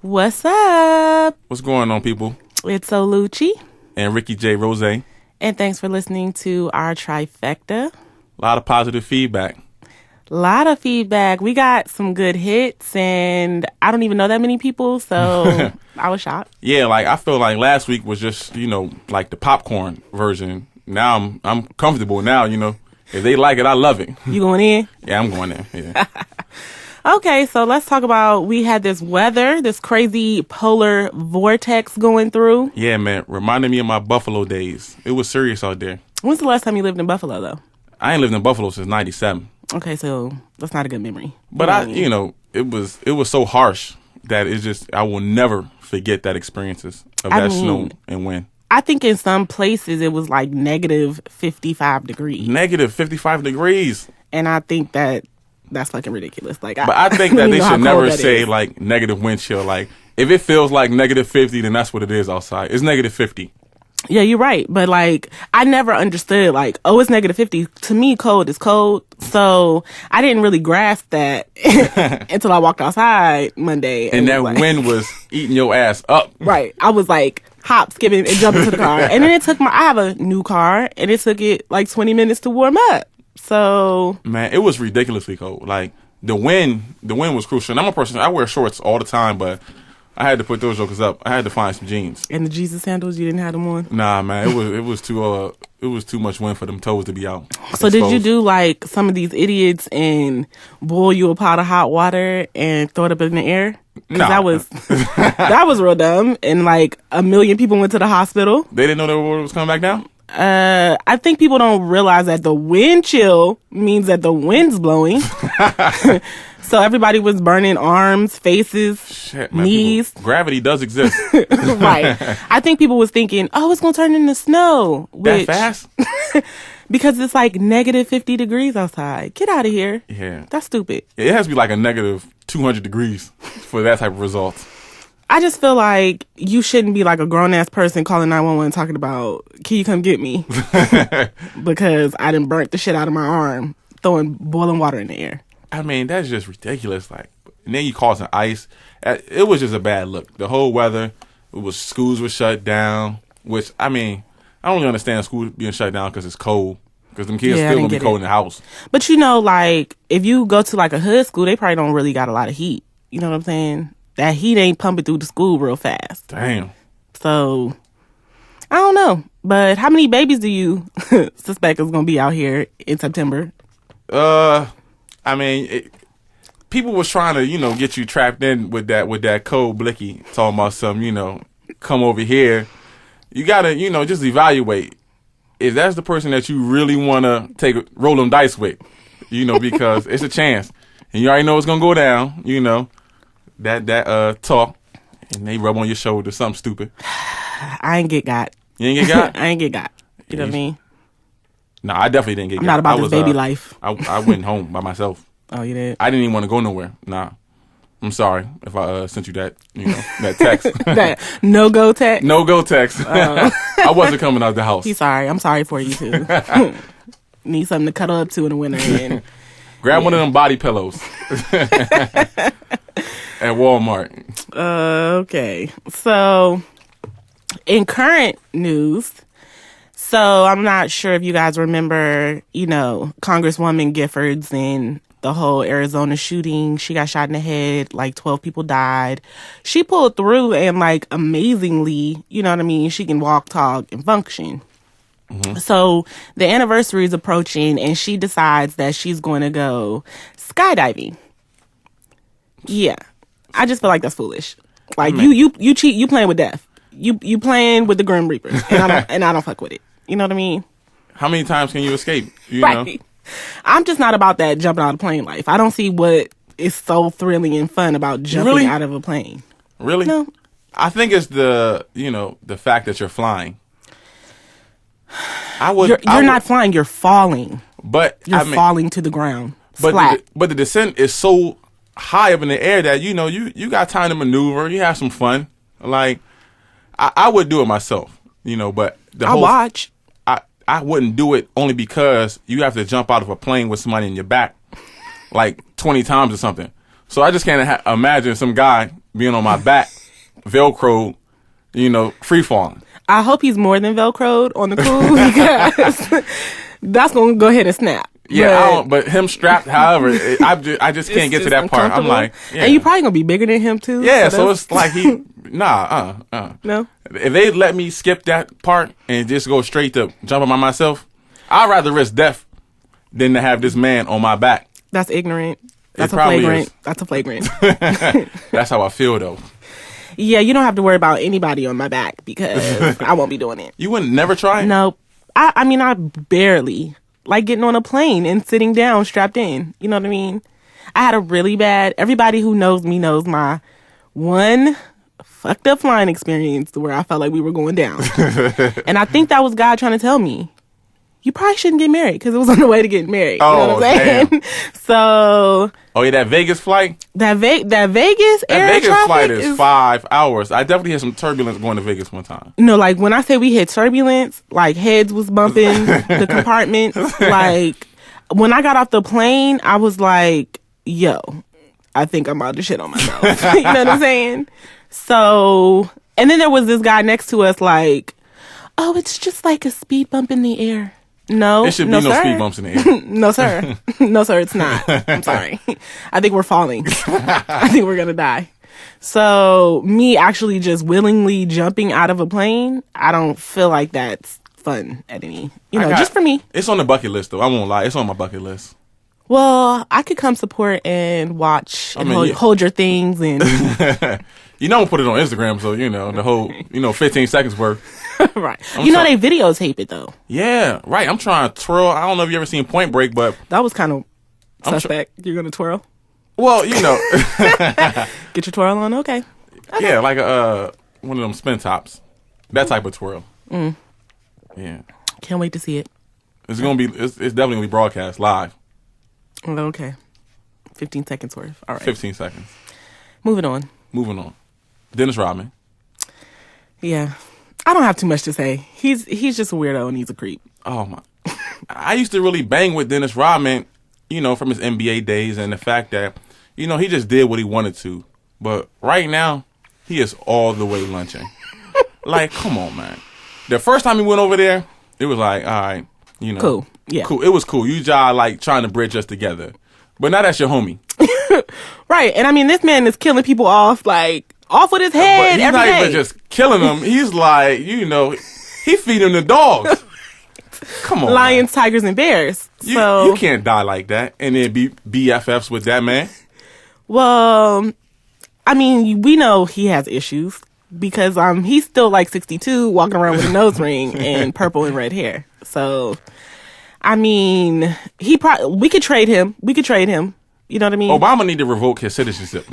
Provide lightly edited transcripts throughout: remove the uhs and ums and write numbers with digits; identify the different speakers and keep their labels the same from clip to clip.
Speaker 1: What's up?
Speaker 2: What's going on, people?
Speaker 1: It's Olucci.
Speaker 2: And Ricky J. Rose. A
Speaker 1: And thanks for listening to our Trifecta.
Speaker 2: lot of positive feedback.
Speaker 1: We got some good hits, and I don't even know that many people, so I was shocked.
Speaker 2: Yeah, like I feel like last week was just, like the popcorn version. Now I'm comfortable now, If they like it, I love it.
Speaker 1: You going in?
Speaker 2: Yeah, I'm going in. Yeah.
Speaker 1: Okay, so let's talk about, we had this weather, this crazy polar vortex going through.
Speaker 2: Yeah, man. Reminded me of my Buffalo days. It was serious out there.
Speaker 1: When's the last time you lived in Buffalo, though?
Speaker 2: I ain't lived in Buffalo since 97.
Speaker 1: Okay, so that's not a good memory.
Speaker 2: But it was so harsh that it's just, I will never forget that experiences of that snow and wind.
Speaker 1: I think in some places it was like negative 55 degrees.
Speaker 2: Negative 55 degrees.
Speaker 1: And I think that's fucking ridiculous. But
Speaker 2: I think that they should never say like negative wind chill. Like if it feels like negative 50, then that's what it is outside. It's negative 50.
Speaker 1: Yeah, you're right. But like, I never understood like, oh, it's negative 50. To me, cold is cold. So I didn't really grasp that until I walked outside Monday.
Speaker 2: And that wind was eating your ass up.
Speaker 1: Right. I was like hop, skipping, and jumping to the car. And then I have a new car, and it took it like 20 minutes to warm up. So
Speaker 2: man, it was ridiculously cold. Like the wind was crucial. And I'm a person, I wear shorts all the time, but I had to put those jokers up. I had to find some jeans.
Speaker 1: And the Jesus sandals, you didn't have them on?
Speaker 2: Nah, man, it was too much wind for them toes to be out.
Speaker 1: So exposed. Did you do like some of these idiots and boil you a pot of hot water and throw it up in the air? Because that was real dumb. And like 1 million people went to the hospital.
Speaker 2: They didn't know the water was coming back down?
Speaker 1: I think people don't realize that the wind chill means that the wind's blowing. So everybody was burning arms, faces,
Speaker 2: shit, man,
Speaker 1: knees.
Speaker 2: Gravity does exist.
Speaker 1: Right. I think people was thinking, oh, it's going to turn into snow.
Speaker 2: That fast?
Speaker 1: Because it's like negative 50 degrees outside. Get out of here.
Speaker 2: Yeah.
Speaker 1: That's stupid.
Speaker 2: It has to be like a negative 200 degrees for that type of result.
Speaker 1: I just feel like you shouldn't be like a grown-ass person calling 911 talking about, can you come get me? Because I done burnt the shit out of my arm throwing boiling water in the air.
Speaker 2: I mean, that's just ridiculous. Like, and then you causing ice. It was just a bad look. The whole weather, schools were shut down, which, I mean, I don't really understand school being shut down because it's cold. Because them kids still going to be cold in the house.
Speaker 1: But, like, if you go to, like, a hood school, they probably don't really got a lot of heat. You know what I'm saying? That heat ain't pumping through the school real fast.
Speaker 2: Damn.
Speaker 1: So, I don't know. But how many babies do you suspect is going to be out here in September?
Speaker 2: I mean, people was trying to, get you trapped in with that cold blicky, talking about some, come over here. You got to, just evaluate if that's the person that you really want to roll them dice with, because it's a chance. And you already know it's going to go down, that talk, and they rub on your shoulder, something stupid.
Speaker 1: I ain't get got.
Speaker 2: You ain't get got?
Speaker 1: I ain't get got. You know what I mean?
Speaker 2: No, I definitely didn't get got.
Speaker 1: I'm not about this baby life.
Speaker 2: I went home by myself.
Speaker 1: Oh, you did?
Speaker 2: I didn't even want to go nowhere. Nah. I'm sorry if I sent you that, that text.
Speaker 1: That no-go text?
Speaker 2: No-go text. I wasn't coming out the house.
Speaker 1: He's sorry. I'm sorry for you, too. Need something to cuddle up to in the winter. And
Speaker 2: grab one of them body pillows. At Walmart.
Speaker 1: Okay. So, in current news, so I'm not sure if you guys remember, Congresswoman Giffords and the whole Arizona shooting. She got shot in the head, like 12 people died. She pulled through and like amazingly, you know what I mean? She can walk, talk, and function. Mm-hmm. So the anniversary is approaching and she decides that she's going to go skydiving. Yeah. I just feel like that's foolish. Like you cheat, you playing with death. You playing with the Grim Reaper, and I don't fuck with it. You know what I mean?
Speaker 2: How many times can you escape?
Speaker 1: Right.
Speaker 2: know?
Speaker 1: I'm just not about that jumping out of plane life. I don't see what is so thrilling and fun about jumping out of a plane.
Speaker 2: Really?
Speaker 1: No.
Speaker 2: I think it's the fact that you're flying. You're
Speaker 1: not flying. You're falling.
Speaker 2: But
Speaker 1: you're falling to the ground.
Speaker 2: But the descent is so high up in the air that you got time to maneuver. You have some fun. Like I would do it myself, but
Speaker 1: watch.
Speaker 2: I wouldn't do it only because you have to jump out of a plane with somebody in your back like 20 times or something. So I just can't imagine some guy being on my back, Velcro, free falling.
Speaker 1: I hope he's more than Velcroed on the cool because that's gonna go ahead and snap.
Speaker 2: Yeah, but him strapped, however, I just can't get to that part. I'm like, yeah.
Speaker 1: And you probably gonna be bigger than him too.
Speaker 2: Yeah, so it's like
Speaker 1: No.
Speaker 2: If they let me skip that part and just go straight to jumping by myself, I'd rather risk death than to have this man on my back.
Speaker 1: That's ignorant. That's
Speaker 2: It
Speaker 1: a
Speaker 2: probably
Speaker 1: flagrant.
Speaker 2: is.
Speaker 1: That's a flagrant.
Speaker 2: That's how I feel though.
Speaker 1: Yeah, you don't have to worry about anybody on my back because I won't be doing it.
Speaker 2: You wouldn't never try?
Speaker 1: Nope. I mean, I barely like getting on a plane and sitting down strapped in. You know what I mean? I had a really bad, everybody who knows me knows my one fucked up flying experience where I felt like we were going down. And I think that was God trying to tell me, you probably shouldn't get married because it was on the way to get married.
Speaker 2: Oh,
Speaker 1: you know what I'm saying?
Speaker 2: damn.
Speaker 1: So
Speaker 2: Oh, yeah, that Vegas flight?
Speaker 1: that Vegas
Speaker 2: That
Speaker 1: air
Speaker 2: Vegas
Speaker 1: traffic
Speaker 2: flight is 5 hours. I definitely had some turbulence going to Vegas one time.
Speaker 1: No, like when I say we hit turbulence, like heads was bumping the compartments. Like when I got off the plane, I was like, yo, I think I'm about to shit on myself. You know what I'm saying? So, and then there was this guy next to us like, oh, it's just like a speed bump in the air. No,
Speaker 2: There should be no
Speaker 1: sir.
Speaker 2: speed bumps in the air.
Speaker 1: No, sir. No, sir, it's not. I'm sorry. I think we're falling. I think we're going to die. So, me actually just willingly jumping out of a plane, I don't feel like that's fun at any, just for me.
Speaker 2: It's on the bucket list, though. I won't lie. It's on my bucket list.
Speaker 1: Well, I could come support and watch and hold your things and...
Speaker 2: I'm going to put it on Instagram, so, the whole, 15 seconds worth.
Speaker 1: Right. They videotape it, though.
Speaker 2: Yeah, right. I'm trying to twirl. I don't know if you ever seen Point Break, but...
Speaker 1: That was kind of suspect. You're going to twirl?
Speaker 2: Well,
Speaker 1: Get your twirl on? Okay.
Speaker 2: Yeah, like one of them spin tops. That type of twirl.
Speaker 1: Mm.
Speaker 2: Yeah.
Speaker 1: Can't wait to see it.
Speaker 2: It's definitely going to be broadcast live.
Speaker 1: Okay. 15 seconds worth. All right.
Speaker 2: 15 seconds.
Speaker 1: Moving on.
Speaker 2: Dennis Rodman.
Speaker 1: Yeah. I don't have too much to say. He's just a weirdo and he's a creep.
Speaker 2: Oh, my. I used to really bang with Dennis Rodman, from his NBA days and the fact that, he just did what he wanted to. But right now, he is all the way lunching. Like, come on, man. The first time he went over there, it was like, all right,
Speaker 1: Cool. Yeah.
Speaker 2: Cool. It was cool. You y'all like trying to bridge us together. But now that's your homie.
Speaker 1: Right. And I mean, this man is killing people off with his head
Speaker 2: But he's
Speaker 1: every
Speaker 2: not
Speaker 1: day.
Speaker 2: even just killing them. He's like, he feeding the dogs. Come on,
Speaker 1: Lions, tigers, and bears.
Speaker 2: You can't die like that and then be BFFs with that man.
Speaker 1: Well, I mean, we know he has issues because he's still like 62, walking around with a nose ring and purple and red hair. So, I mean, we could trade him. You know what I mean?
Speaker 2: Obama need to revoke his citizenship.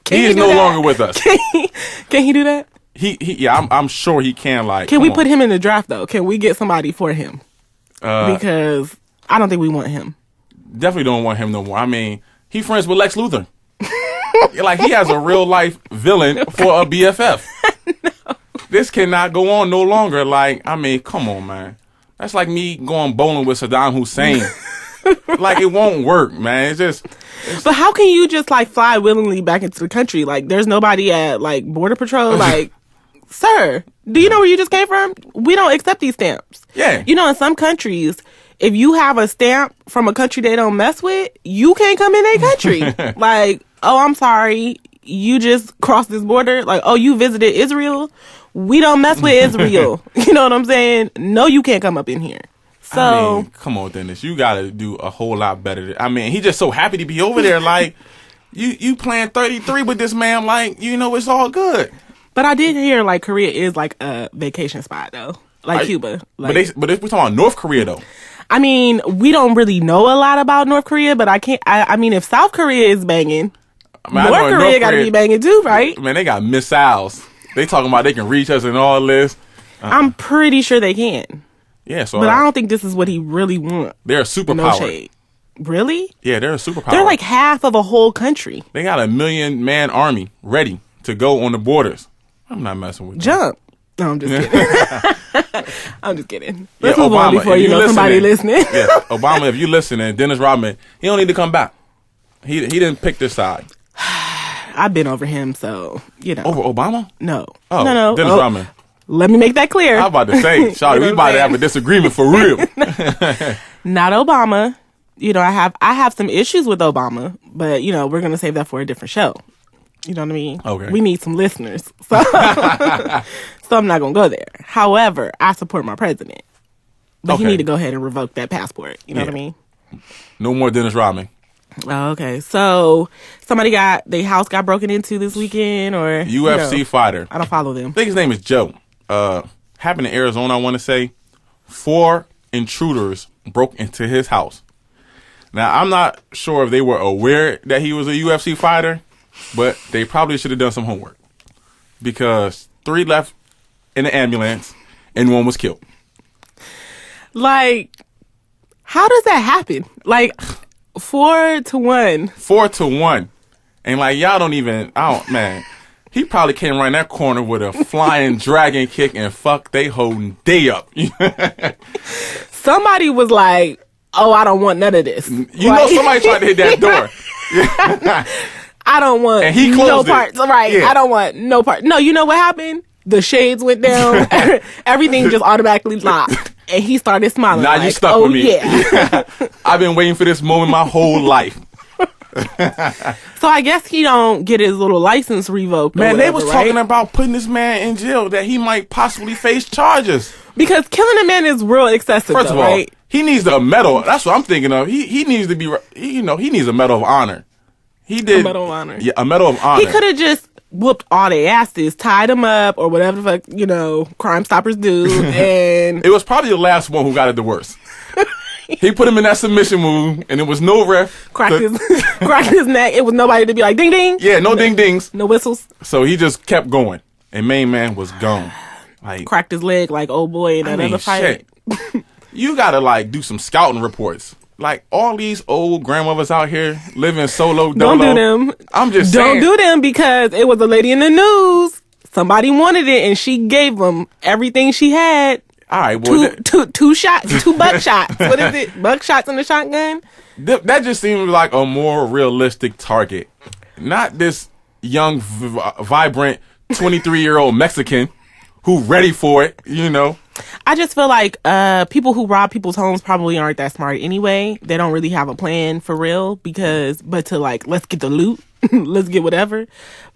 Speaker 1: He
Speaker 2: is no longer with us.
Speaker 1: Can he do that?
Speaker 2: Yeah, I'm sure he can. Like,
Speaker 1: can we put him in the draft though? Can we get somebody for him? Because I don't think we want him.
Speaker 2: Definitely don't want him no more. I mean, he friends with Lex Luthor. Like, he has a real life villain for a BFF. No. This cannot go on no longer. Like, I mean, come on, man. That's like me going bowling with Saddam Hussein. Like, it won't work, man.
Speaker 1: But how can you just like fly willingly back into the country? Like, there's nobody at like Border Patrol. Like, sir, do you know where you just came from? We don't accept these stamps.
Speaker 2: Yeah.
Speaker 1: In some countries, if you have a stamp from a country they don't mess with, you can't come in their country. Like, oh, I'm sorry, you just crossed this border. Like, oh, you visited Israel. We don't mess with Israel. You know what I'm saying? No, you can't come up in here. So,
Speaker 2: I mean, come on, Dennis. You got to do a whole lot better. I mean, he's just so happy to be over there. Like, you playing 33 with this man. Like, it's all good.
Speaker 1: But I did hear, like, Korea is, like, a vacation spot, though. Like Cuba. Like,
Speaker 2: but we're talking about North Korea, though.
Speaker 1: I mean, we don't really know a lot about North Korea, but I mean, if South Korea is banging, North Korea got to be banging, too, right?
Speaker 2: Man, they got missiles. They talking about they can reach us and all this.
Speaker 1: I'm pretty sure they can.
Speaker 2: Yeah, so.
Speaker 1: But I don't think this is what he really wants.
Speaker 2: They're a superpower.
Speaker 1: No shade. Really?
Speaker 2: Yeah, they're a superpower.
Speaker 1: They're like half of a whole country.
Speaker 2: They got a 1 million man army ready to go on the borders. I'm not messing with you.
Speaker 1: Jump. No, I'm just kidding. I'm just kidding. Let's
Speaker 2: yeah,
Speaker 1: move
Speaker 2: Obama,
Speaker 1: on before somebody listening.
Speaker 2: Yeah, Obama, if you listening, Dennis Rodman, he don't need to come back. He didn't pick this side.
Speaker 1: I've been over him, so,
Speaker 2: Over Obama?
Speaker 1: No.
Speaker 2: Oh,
Speaker 1: no.
Speaker 2: Dennis Rodman.
Speaker 1: Let me make that clear.
Speaker 2: I was about to say, Shawty, we about to have a disagreement for real.
Speaker 1: Not Obama. I have some issues with Obama, but, we're going to save that for a different show. You know what I mean?
Speaker 2: Okay.
Speaker 1: We need some listeners. So, so I'm not going to go there. However, I support my president. But he need to go ahead and revoke that passport. You know what I mean?
Speaker 2: No more Dennis Rodman.
Speaker 1: Oh, okay. So their house got broken into this weekend, or
Speaker 2: UFC fighter.
Speaker 1: I don't follow them.
Speaker 2: I think his name is Joe. Happened in Arizona, I want to say. 4 intruders broke into his house. Now, I'm not sure if they were aware that he was a UFC fighter, but they probably should have done some homework. Because 3 left in the ambulance and 1 was killed.
Speaker 1: Like, how does that happen? Like, 4-1.
Speaker 2: 4-1. And like, y'all don't even, man. He probably came right in that corner with a flying dragon kick and fuck they whole day up.
Speaker 1: Somebody was like, oh, I don't want none of this.
Speaker 2: Somebody tried to hit that door.
Speaker 1: I don't want
Speaker 2: and he closed
Speaker 1: no parts.
Speaker 2: It.
Speaker 1: Right.
Speaker 2: Yeah.
Speaker 1: I don't want no part. No, you know what happened? The shades went down. Everything just automatically locked. And he started smiling.
Speaker 2: Now you stuck with me.
Speaker 1: Yeah.
Speaker 2: I've been waiting for this moment my whole life.
Speaker 1: So I guess he don't get his little license revoked.
Speaker 2: Man,
Speaker 1: whatever,
Speaker 2: they was talking about putting this man in jail that he might possibly face charges.
Speaker 1: Because killing a man is real excessive.
Speaker 2: First of all,
Speaker 1: right?
Speaker 2: he needs a medal. That's what I'm thinking of. He needs to be, he needs a medal of honor. He did.
Speaker 1: A medal of honor.
Speaker 2: Yeah, a medal of honor.
Speaker 1: He could have just whooped all their asses, tied them up, or whatever the fuck, Crime Stoppers do. And
Speaker 2: it was probably the last one who got it the worst. He put him in that submission move, and it was no ref.
Speaker 1: Cracked his neck. It was nobody to be like, ding, ding.
Speaker 2: Yeah, no ding dings.
Speaker 1: No whistles.
Speaker 2: So he just kept going, and main man was gone. Like,
Speaker 1: cracked his leg like old boy in that other fight.
Speaker 2: You gotta do some scouting reports. Like, all these old grandmothers out here living solo dolo.
Speaker 1: Don't do them.
Speaker 2: I'm just saying.
Speaker 1: Don't do them, because it was a lady in the news. Somebody wanted it, and she gave them everything she had.
Speaker 2: All right, well,
Speaker 1: two shots, 2 buckshots. What is it? Buckshots in the shotgun?
Speaker 2: That just seems like a more realistic target. Not this young, vibrant 23-year-old Mexican who ready for it,
Speaker 1: I just feel like people who rob people's homes probably aren't that smart anyway. They don't really have a plan for real, but to let's get the loot, let's get whatever.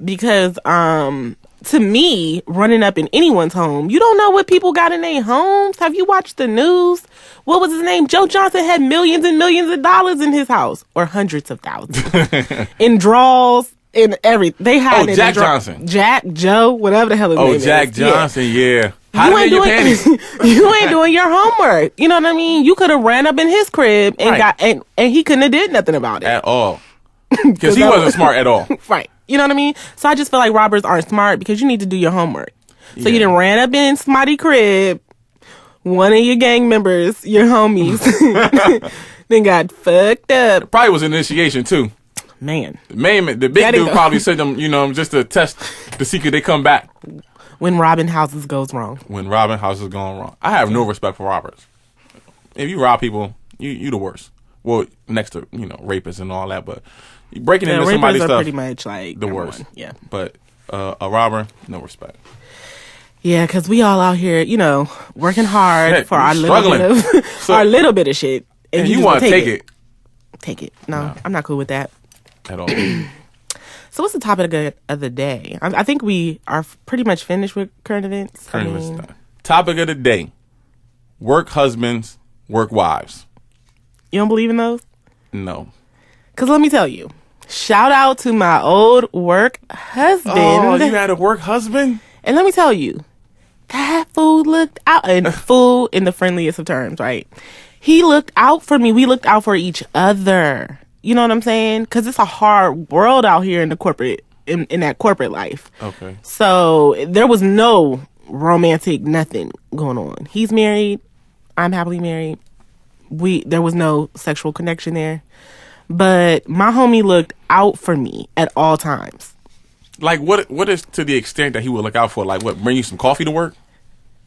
Speaker 1: Because to me, running up in anyone's home, you don't know what people got in their homes. Have you watched the news? What was his name? Joe Johnson had millions and millions of dollars in his house, or hundreds of thousands in draws. In everything they had.
Speaker 2: Jack Johnson,
Speaker 1: Jack, Joe, whatever the hell his name is.
Speaker 2: Jack Johnson, yeah.
Speaker 1: You ain't doing your homework. You know what I mean? You could have ran up in his crib and got and he couldn't have did nothing about it
Speaker 2: at all, because he wasn't smart at all.
Speaker 1: Right? You know what I mean? So I just feel like robbers aren't smart, because you need to do your homework. So you done ran up in Smarty crib, one of your gang members, your homies, then got fucked up.
Speaker 2: Probably was an initiation too.
Speaker 1: Man,
Speaker 2: the big dude probably sent them, just to test to see could they come back.
Speaker 1: When robbing houses goes wrong.
Speaker 2: When robbing houses going wrong. I have no respect for robbers. If you rob people, you the worst. Well, next to, rapists and all that, but breaking into somebody's stuff,
Speaker 1: pretty much like
Speaker 2: the worst.
Speaker 1: One. Yeah.
Speaker 2: But a robber, no respect.
Speaker 1: Yeah, because we all out here, working hard for our little bit of shit.
Speaker 2: And you want to take it.
Speaker 1: Take it. No, I'm not cool with that.
Speaker 2: At all.
Speaker 1: So what's the topic of the day? I think we are pretty much finished with current events.
Speaker 2: Topic of the day. Work husbands, work wives.
Speaker 1: You don't believe in those?
Speaker 2: No.
Speaker 1: Because let me tell you. Shout out to my old work husband.
Speaker 2: Oh, you had a work husband?
Speaker 1: And let me tell you. That fool looked out. And fool in the friendliest of terms, right? He looked out for me. We looked out for each other. You know what I'm saying? Because it's a hard world out here in the corporate, in that corporate life.
Speaker 2: Okay.
Speaker 1: So there was no romantic nothing going on. He's married. I'm happily married. There was no sexual connection there. But my homie looked out for me at all times.
Speaker 2: Like, what is to the extent that he would look out for? Like, what, bring you some coffee to work?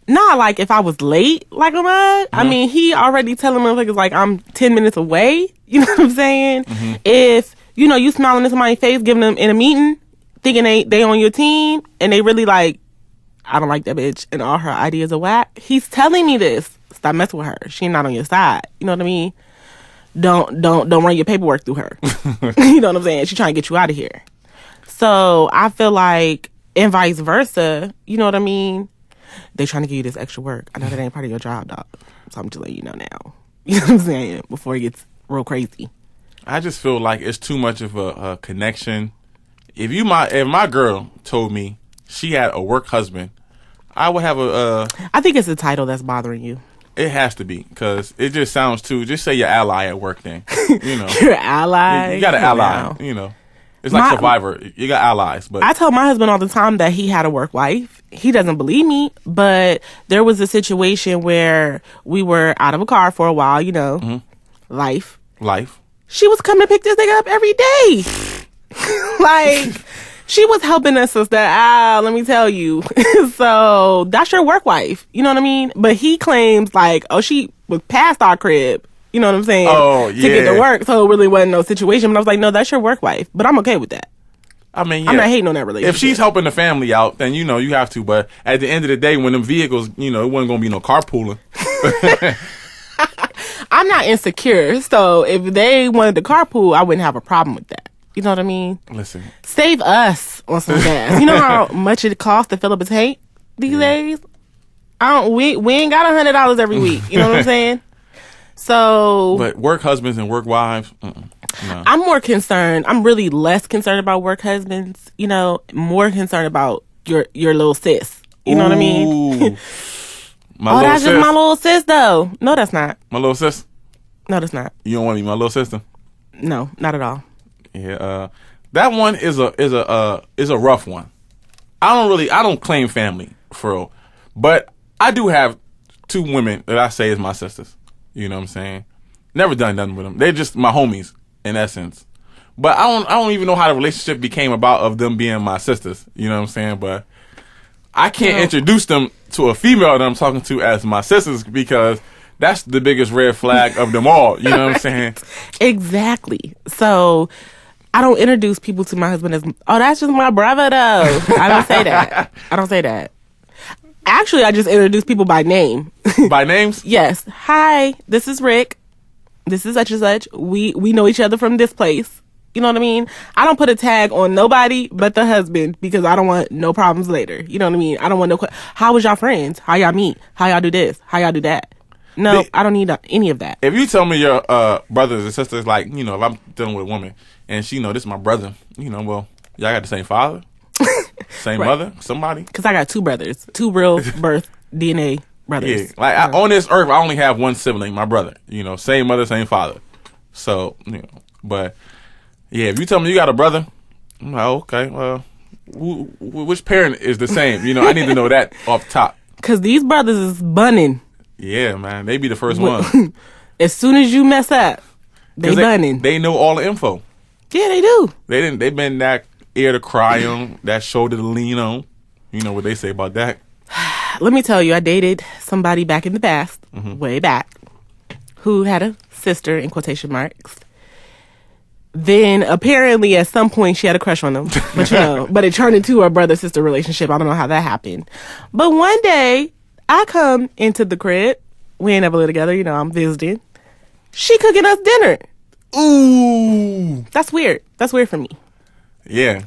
Speaker 1: Nah, like if I was late, like a mug, I mean, he already telling motherfuckers like I'm 10 minutes away. You know what I'm saying? If, you smiling in somebody's face, giving them in a meeting, thinking they on your team, and they really like, I don't like that bitch, and all her ideas are whack. He's telling me this. Stop messing with her. She not on your side. You know what I mean? Don't run your paperwork through her. You know what I'm saying? She trying to get you out of here. So I feel like, and vice versa, you know what I mean? They trying to give you this extra work. I know that ain't part of your job, dog. So I'm just letting you know now. You know what I'm saying? Before it gets real crazy.
Speaker 2: I just feel like it's too much of a connection. If my girl told me she had a work husband, I would have
Speaker 1: I think it's the title that's bothering you.
Speaker 2: It has to be, because it just sounds too. Just say your ally at work, then. You know,
Speaker 1: your ally.
Speaker 2: You got an ally. Wow. You know, it's like Survivor. You got allies. But
Speaker 1: I tell my husband all the time that he had a work wife. He doesn't believe me, but there was a situation where we were out of a car for a while. You know, life. She was coming to pick this nigga up every day. Like, she was helping us, sister. Let me tell you. So that's your work wife. You know what I mean? But he claims like, oh, she was past our crib. You know what I'm saying?
Speaker 2: Oh, yeah.
Speaker 1: To get to work. So it really wasn't no situation. But I was like, no, that's your work wife. But I'm okay with that.
Speaker 2: I mean, yeah.
Speaker 1: I'm not hating on that relationship.
Speaker 2: If she's helping the family out, then, you know, you have to. But at the end of the day, when them vehicles, you know, it wasn't going to be no carpooling.
Speaker 1: I'm not insecure. So if they wanted to carpool, I wouldn't have a problem with that. You know what I mean?
Speaker 2: Listen.
Speaker 1: Save us on some gas. You know how much it costs to fill up a tank these days? We ain't got $100 every week. You know what I'm saying? So.
Speaker 2: But work husbands and work wives, no.
Speaker 1: I'm more concerned. I'm really less concerned about work husbands. You know, more concerned about your little sis. You know what I mean? That's just my little sis, though. No, that's not.
Speaker 2: My little sis?
Speaker 1: No, that's not.
Speaker 2: You don't want to be my little sister?
Speaker 1: No, not at all.
Speaker 2: Yeah, that one is a rough one. I don't claim family for real, but I do have two women that I say is my sisters. You know what I'm saying? Never done nothing with them. They're just my homies in essence. But I don't even know how the relationship became about of them being my sisters. You know what I'm saying? But I can't introduce them to a female that I'm talking to as my sisters, because that's the biggest red flag of them all. You know what I'm saying?
Speaker 1: Exactly. So I don't introduce people to my husband as, oh, that's just my brother, though. I don't say that. Actually, I just introduce people by name.
Speaker 2: By names?
Speaker 1: Yes. Hi, this is Rick. This is such and such. We know each other from this place. You know what I mean? I don't put a tag on nobody but the husband, because I don't want no problems later. You know what I mean? I don't want how was y'all friends? How y'all meet? How y'all do this? How y'all do that? No, I don't need any of that.
Speaker 2: If you tell me your brothers and sisters, like, you know, if I'm dealing with a woman and she know this is my brother, you know, well, y'all got the same father, same mother, somebody.
Speaker 1: Because I got two brothers, two real birth DNA brothers.
Speaker 2: Yeah, like on this earth, I only have one sibling, my brother. You know, same mother, same father. So, you know, but yeah, if you tell me you got a brother, I'm like, okay, well, which parent is the same? You know, I need to know that off top.
Speaker 1: Because these brothers is bunning.
Speaker 2: Yeah, man, they be the first one.
Speaker 1: As soon as you mess up, they bunning.
Speaker 2: They know all the info.
Speaker 1: Yeah, they do.
Speaker 2: They've been that ear to cry on, that shoulder to lean on. You know what they say about that.
Speaker 1: Let me tell you, I dated somebody back in the past, way back, who had a sister, in quotation marks. Then apparently at some point she had a crush on him, but you know, but it turned into a brother-sister relationship. I don't know how that happened. But one day I come into the crib. We ain't never lived together. You know, I'm visiting. She cooking us dinner.
Speaker 2: Ooh.
Speaker 1: That's weird. That's weird for me.
Speaker 2: Yeah.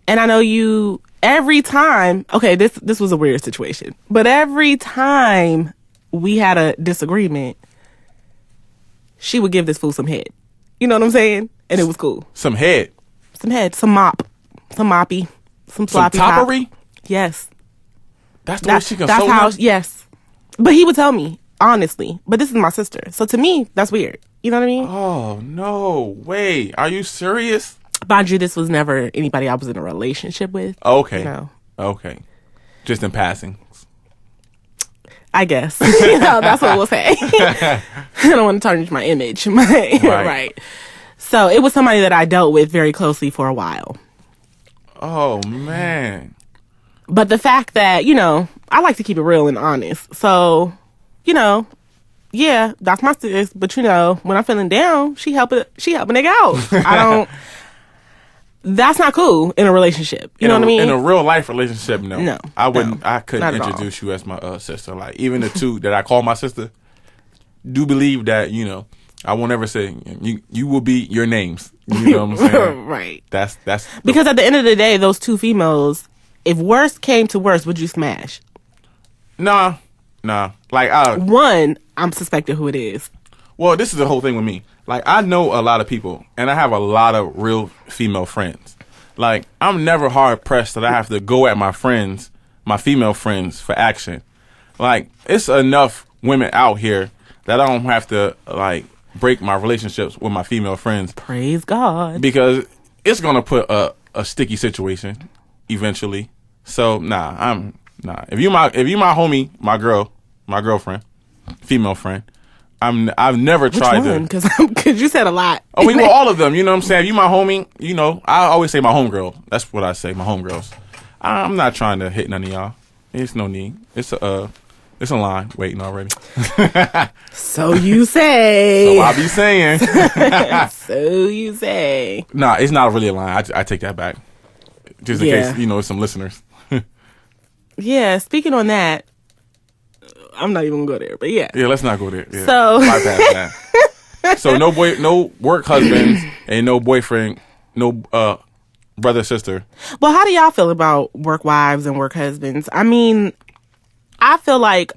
Speaker 1: And I know you, every time, okay, this was a weird situation, but every time we had a disagreement, she would give this fool some head. You know what I'm saying? And it was cool.
Speaker 2: Some head.
Speaker 1: Some head. Some mop. Some moppy. Some sloppy.
Speaker 2: Some toppery?
Speaker 1: Yes.
Speaker 2: That's the way she can
Speaker 1: That's
Speaker 2: sew
Speaker 1: how,
Speaker 2: them?
Speaker 1: yes. But he would tell me, honestly. But this is my sister. So to me, that's weird. You know what I mean?
Speaker 2: Oh, no. Wait. Are you serious?
Speaker 1: Mind you, this was never anybody I was in a relationship with.
Speaker 2: Okay.
Speaker 1: No.
Speaker 2: Okay. Just in passing.
Speaker 1: I guess. You know, that's what we'll say. I don't want to tarnish my image. Right. So it was somebody that I dealt with very closely for a while.
Speaker 2: Oh, man.
Speaker 1: But the fact that, you know, I like to keep it real and honest. So, you know, yeah, that's my sis. But, you know, when I'm feeling down, she help a nigga out. that's not cool in a relationship. You know what I mean?
Speaker 2: In a real life relationship, no.
Speaker 1: No.
Speaker 2: I wouldn't.
Speaker 1: No,
Speaker 2: I couldn't
Speaker 1: not at
Speaker 2: introduce you as my sister. Like, even the two that I call my sister, do believe that, I won't ever say, you will be your names. You know what I'm saying?
Speaker 1: Right.
Speaker 2: That's
Speaker 1: because at the end of the day, those two females, if worst came to worst, would you smash?
Speaker 2: Nah. Like,
Speaker 1: one, I'm suspecting who it is.
Speaker 2: Well, this is the whole thing with me. Like, I know a lot of people, and I have a lot of real female friends. Like, I'm never hard pressed that I have to go at my female friends for action. Like, it's enough women out here that I don't have to, like, break my relationships with my female friends.
Speaker 1: Praise God.
Speaker 2: Because it's going to put a sticky situation eventually. So, nah. If you my homie, my girlfriend, female friend, I've never tried to.
Speaker 1: Because you said a lot.
Speaker 2: Oh, well, all of them. You know what I'm saying? If you my homie, I always say my homegirl. That's what I say, my homegirls. I'm not trying to hit none of y'all. It's no need. It's a line waiting already.
Speaker 1: So you say.
Speaker 2: So I be saying.
Speaker 1: So you say.
Speaker 2: Nah, it's not really a line. I take that back. Just in case, some listeners.
Speaker 1: Yeah, speaking on that, I'm not even gonna go there, but yeah.
Speaker 2: Yeah, let's not go there. Yeah.
Speaker 1: So
Speaker 2: bypass that. So no work husbands and no boyfriend, no brother, sister.
Speaker 1: Well, how do y'all feel about work wives and work husbands? I mean, I feel like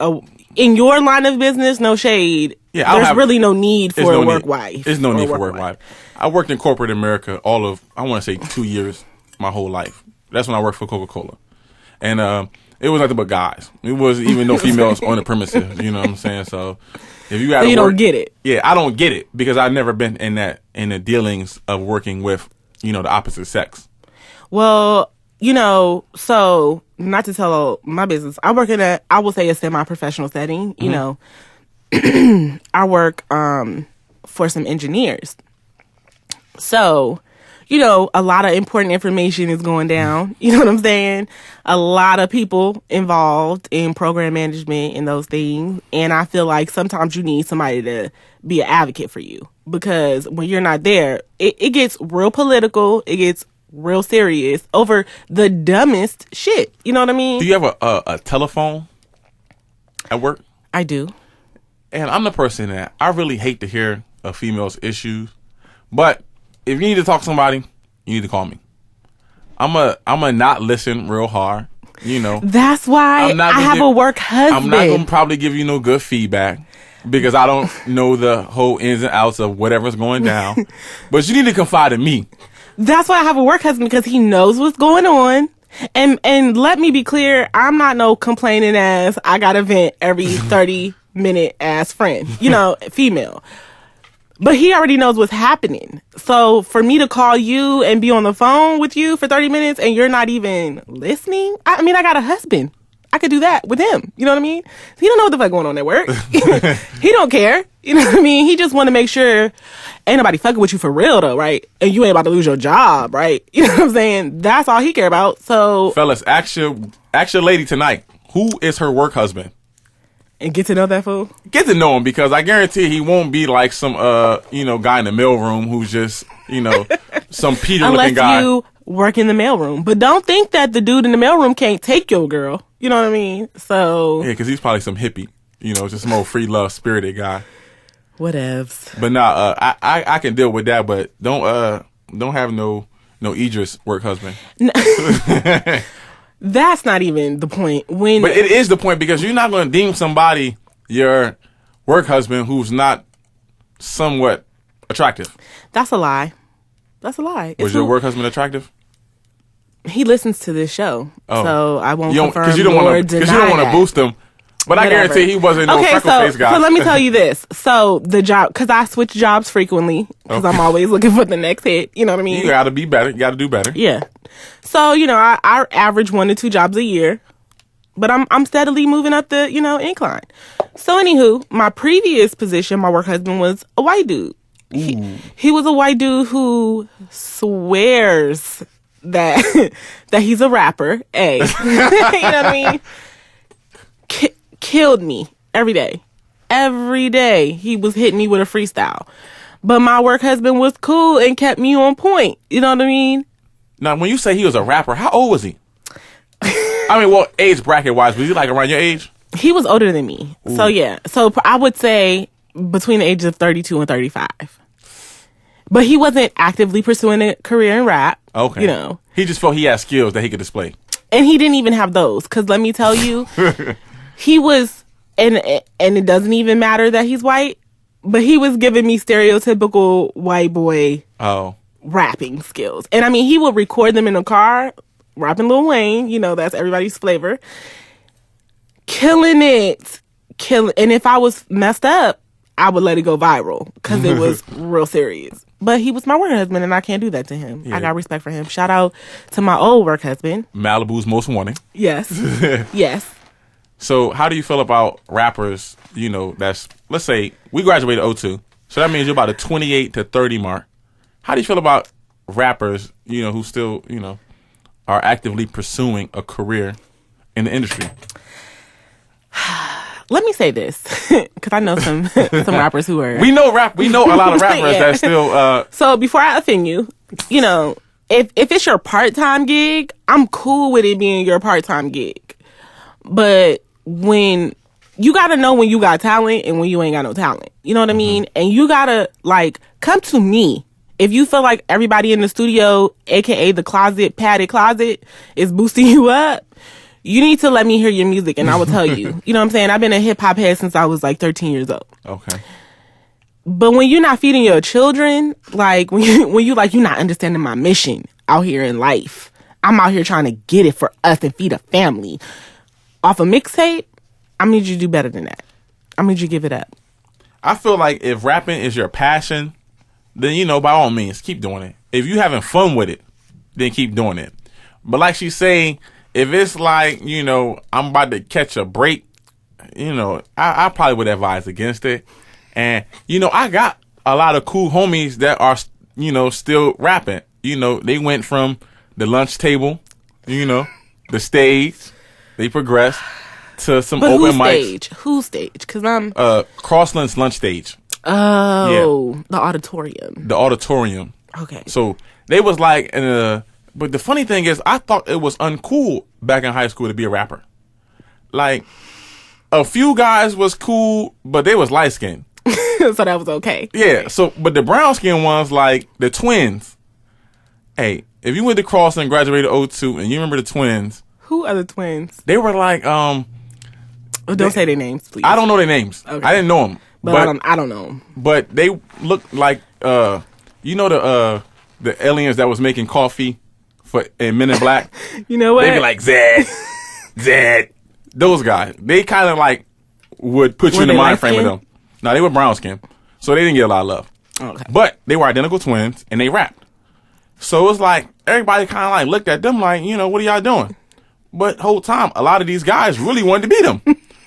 Speaker 1: in your line of business, no shade.
Speaker 2: Yeah,
Speaker 1: there's really no need for a work wife.
Speaker 2: There's no need for a work wife. I worked in corporate America I want to say 2 years, my whole life. That's when I worked for Coca-Cola. And it was nothing but guys. It wasn't even no females on the premises. You know what I'm saying? So if you got,
Speaker 1: don't get it.
Speaker 2: Yeah, I don't get it because I've never been in the dealings of working with the opposite sex.
Speaker 1: Well, so not to tell my business, I work in I will say a semi-professional setting. You know, I work for some engineers. So, a lot of important information is going down. You know what I'm saying? A lot of people involved in program management and those things. And I feel like sometimes you need somebody to be an advocate for you. Because when you're not there, it gets real political. It gets real serious over the dumbest shit. You know what I mean?
Speaker 2: Do you have a telephone at work?
Speaker 1: I do.
Speaker 2: And I'm the person that I really hate to hear a female's issues. But if you need to talk to somebody, you need to call me. I'm a not listen real hard,
Speaker 1: That's why I have a work husband.
Speaker 2: I'm not going to probably give you no good feedback because I don't know the whole ins and outs of whatever's going down. But you need to confide in me.
Speaker 1: That's why I have a work husband, because he knows what's going on. And let me be clear, I'm not no complaining ass, I got to vent every 30-minute ass friend, female. But he already knows what's happening. So for me to call you and be on the phone with you for 30 minutes and you're not even listening, I got a husband. I could do that with him. You know what I mean? He don't know what the fuck going on at work. He don't care. You know what I mean? He just want to make sure ain't nobody fucking with you for real though, right? And you ain't about to lose your job, right? You know what I'm saying? That's all he care about. So
Speaker 2: fellas, ask your lady tonight, who is her work husband?
Speaker 1: And get to know that fool?
Speaker 2: Get to know him, because I guarantee he won't be like some, guy in the mailroom who's just, some Peter-looking guy.
Speaker 1: Unless you work in the mailroom. But don't think that the dude in the mailroom can't take your girl. You know what I mean? So.
Speaker 2: Yeah, because he's probably some hippie, just some old free love spirited guy.
Speaker 1: Whatevs.
Speaker 2: But nah, I can deal with that, but don't have no Idris work husband.
Speaker 1: That's not even the point.
Speaker 2: But it is the point, because you're not going to deem somebody your work husband who's not somewhat attractive.
Speaker 1: That's a lie. That's a lie.
Speaker 2: Was your work husband attractive?
Speaker 1: He listens to this show, so I won't confirm
Speaker 2: because you don't want to boost him. But
Speaker 1: Whatever.
Speaker 2: I guarantee he wasn't no freckle-faced guy.
Speaker 1: So let me tell you this. So the job, because I switch jobs frequently, because I'm always looking for the next hit. You know what I mean?
Speaker 2: You got to be better. You got to do better.
Speaker 1: Yeah. So, I average 1 to 2 jobs a year, but I'm steadily moving up the, incline. So anywho, my previous position, my work husband was a white dude. He was a white dude who swears that he's a rapper. You know what I mean? Killed me every day. Every day he was hitting me with a freestyle. But my work husband was cool and kept me on point. You know what I mean?
Speaker 2: Now, when you say he was a rapper, how old was he? I mean, well, age bracket wise, was he like around your age?
Speaker 1: He was older than me.
Speaker 2: Ooh.
Speaker 1: So, yeah. So, I would say between the ages of 32 and 35. But he wasn't actively pursuing a career in rap.
Speaker 2: Okay.
Speaker 1: You know.
Speaker 2: He just felt he had skills that he could display.
Speaker 1: And he didn't even have those. Because let me tell you, he was, and it doesn't even matter that he's white, but he was giving me stereotypical white boy rapping skills. And I mean, he would record them in the car, rapping Lil Wayne. You know, that's everybody's flavor. Killing it. And if I was messed up, I would let it go viral because it was real serious. But he was my work husband, and I can't do that to him. Yeah. I got respect for him. Shout out to my old work husband.
Speaker 2: Malibu's most wanted.
Speaker 1: Yes. Yes.
Speaker 2: So how do you feel about rappers, you know, that's, let's say, we graduated 02, so that means you're about a 28 to 30 mark. How do you feel about rappers, you know, who still, you know, are actively pursuing a career in the industry?
Speaker 1: Let me say this, because I know some rappers who are...
Speaker 2: We know a lot of rappers that still...
Speaker 1: So before I offend you, you know, if it's your part-time gig, I'm cool with it being your part-time gig. But when... You gotta know when you got talent and when you ain't got no talent. You know what I mean? And you gotta, like, come to me. If you feel like everybody in the studio, a.k.a. the padded closet, is boosting you up, you need to let me hear your music and I will tell you. You know what I'm saying? I've been a hip-hop head since I was like 13 years old.
Speaker 2: Okay.
Speaker 1: But when you're not feeding your children, like when you like, you're not understanding my mission out here in life. I'm out here trying to get it for us and feed a family. Off a mixtape, I need you to do better than that. I need you to give it up.
Speaker 2: I feel like if rapping is your passion, then, you know, by all means, keep doing it. If you having fun with it, then keep doing it. But like she's saying, if it's like, you know, I'm about to catch a break, you know, I probably would advise against it. And, you know, I got a lot of cool homies that are, you know, still rapping. You know, they went from the lunch table, you know, the stage, they progressed to some open mics.
Speaker 1: Whose stage? Because I'm...
Speaker 2: Crossland's lunch stage.
Speaker 1: Oh, yeah. The auditorium.
Speaker 2: The auditorium.
Speaker 1: Okay.
Speaker 2: So they was like in a... But the funny thing is, I thought it was uncool back in high school to be a rapper. Like, a few guys was cool, but they was light skinned.
Speaker 1: So that was okay.
Speaker 2: Yeah. So, but the brown skinned ones, like the twins. Hey, if you went to Crossland, graduated 02, and you remember the twins.
Speaker 1: Who are the twins?
Speaker 2: They were like,
Speaker 1: don't say their names, please.
Speaker 2: I don't know their names. Okay. I didn't know them.
Speaker 1: But I don't know them.
Speaker 2: But they looked like, you know the aliens that was making coffee in Men in Black?
Speaker 1: You know what?
Speaker 2: They'd be like, Zed. Those guys. They kind of like would put you in the mind frame of them. No, they were brown skin. So they didn't get a lot of love.
Speaker 1: Okay.
Speaker 2: But they were identical twins and they rapped. So it's like everybody kind of like looked at them like, you know, what are y'all doing? But whole time, a lot of these guys really wanted to beat them.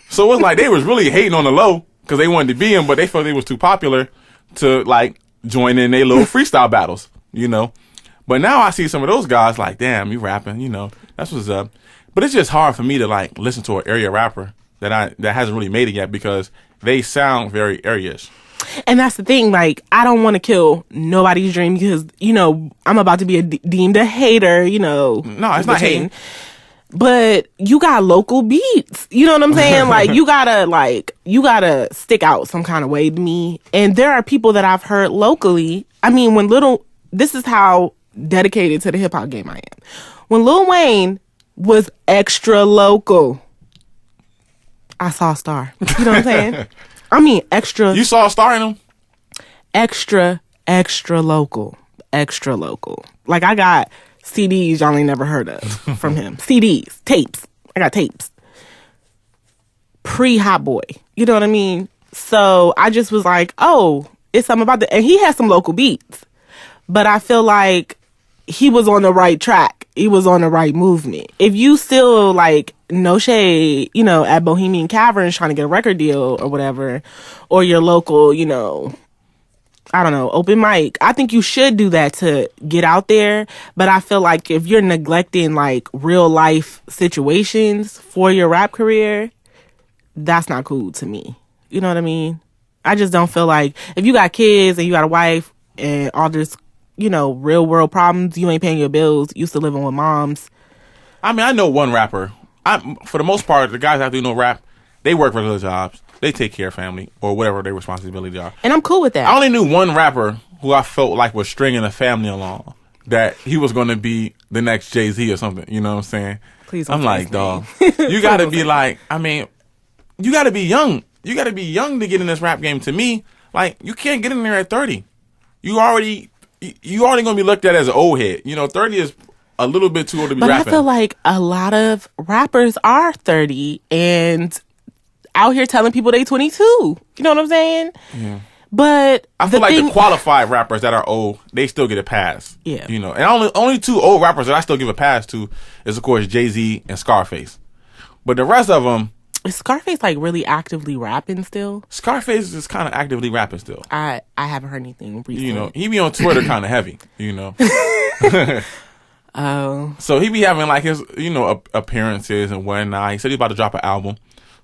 Speaker 2: So it's like they was really hating on the low because they wanted to beat him, but they felt they was too popular to like join in their little freestyle battles, you know. But now I see some of those guys like, damn, you rapping, you know, that's what's up. But it's just hard for me to like listen to an area rapper that hasn't really made it yet because they sound very area-ish.
Speaker 1: And that's the thing, like, I don't want to kill nobody's dream because, you know, I'm about to be deemed a hater, you know.
Speaker 2: No, it's not hating.
Speaker 1: But you got local beats. You know what I'm saying? Like, you gotta stick out some kind of way to me. And there are people that I've heard locally. I mean, this is how dedicated to the hip hop game I am. When Lil Wayne was extra local, I saw a star. You know what I'm saying? I mean, extra.
Speaker 2: You saw a star in him?
Speaker 1: Extra local. Extra local. Like, I got CDs y'all ain't never heard of from him. CDs, tapes. I got tapes. Pre-Hot Boy. You know what I mean? So I just was like, oh, it's something about that. And he had some local beats. But I feel like he was on the right track. He was on the right movement. If you still, like, no shade, you know, at Bohemian Caverns trying to get a record deal or whatever, or your local, you know, I don't know, open mic, I think you should do that to get out there. But I feel like if you're neglecting, like, real life situations for your rap career, that's not cool to me. You know what I mean? I just don't feel like if you got kids and you got a wife and all this real world problems. You ain't paying your bills. Used to living with moms.
Speaker 2: I mean, I know one rapper. For the most part, the guys that do no rap, they work regular jobs. They take care of family or whatever their responsibilities are.
Speaker 1: And I'm cool with that.
Speaker 2: I only knew one rapper who I felt like was stringing a family along, that he was going to be the next Jay-Z or something. You know what I'm saying?
Speaker 1: Please.
Speaker 2: I'm like, dog, you got to be like, I mean, you got to be young. You got to be young to get in this rap game. To me, like, you can't get in there at 30. You already going to be looked at as an old head. 30 is a little bit too old to be rapping.
Speaker 1: But I feel like a lot of rappers are 30 and out here telling people they 22. You know what I'm saying?
Speaker 2: Yeah.
Speaker 1: But
Speaker 2: I feel like the qualified rappers that are old, they still get a pass.
Speaker 1: Yeah.
Speaker 2: And only two old rappers that I still give a pass to is, of course, Jay-Z and Scarface. But the rest of them...
Speaker 1: Is Scarface, like, really actively rapping still?
Speaker 2: Scarface is kind of actively rapping still.
Speaker 1: I haven't heard anything recently.
Speaker 2: He be on Twitter kind of heavy,
Speaker 1: Oh.
Speaker 2: So he be having, like, his, appearances and whatnot. He said he's about to drop an album.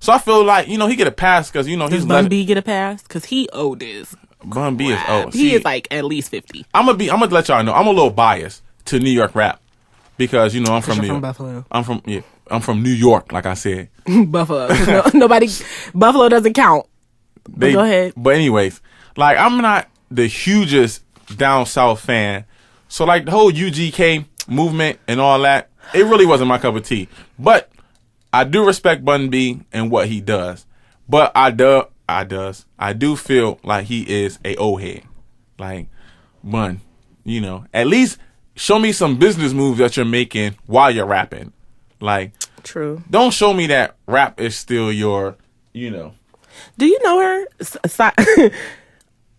Speaker 2: So I feel like, he get a pass because, he's...
Speaker 1: Does Bun B get a pass? Because he old as...
Speaker 2: Bun B is old.
Speaker 1: He is, like, at least 50.
Speaker 2: I'm gonna let y'all know, I'm a little biased to New York rap. Because, I'm from New York.
Speaker 1: Buffalo.
Speaker 2: I'm from New York, like I said.
Speaker 1: Buffalo. Buffalo doesn't count. But go ahead.
Speaker 2: But anyways, like, I'm not the hugest down south fan. So, like, the whole UGK movement and all that, it really wasn't my cup of tea. But I do respect Bun B and what he does. But I do feel like he is a old head. Like, Bun, at least show me some business moves that you're making while you're rapping. Like,
Speaker 1: true.
Speaker 2: Don't show me that rap is still your,
Speaker 1: Do you know her?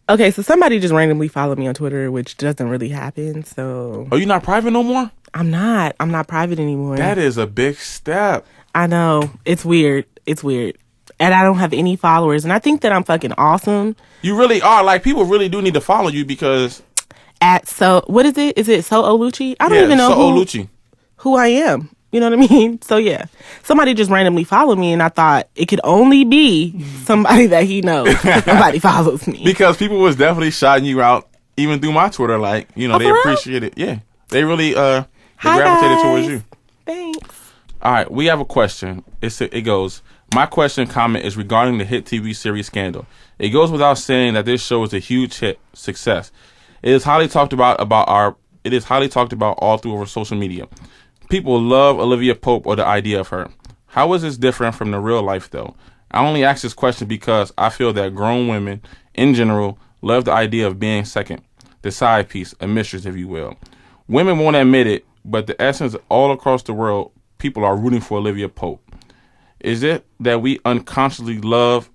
Speaker 1: Okay, so somebody just randomly followed me on Twitter, which doesn't really happen. So,
Speaker 2: are you not private no more?
Speaker 1: I'm not private anymore.
Speaker 2: That is a big step.
Speaker 1: I know. It's weird. And I don't have any followers. And I think that I'm fucking awesome.
Speaker 2: You really are. Like, people really do need to follow you because...
Speaker 1: What is it? Is it So Oluchi? I don't even know who I am. You know what I mean? So, yeah. Somebody just randomly followed me, and I thought it could only be somebody that he knows. Nobody follows me.
Speaker 2: Because people was definitely shouting you out, even through my Twitter. Like, they appreciate it. Yeah. They really they gravitated towards you.
Speaker 1: Thanks.
Speaker 2: All right. We have a question. It goes, my question comment is regarding the hit TV series Scandal. It goes without saying that this show is a huge hit success. It is highly talked about all through our social media. People love Olivia Pope or the idea of her. How is this different from the real life, though? I only ask this question because I feel that grown women, in general, love the idea of being second, the side piece, a mistress, if you will. Women won't admit it, but the essence all across the world, people are rooting for Olivia Pope. Is it that we unconsciously love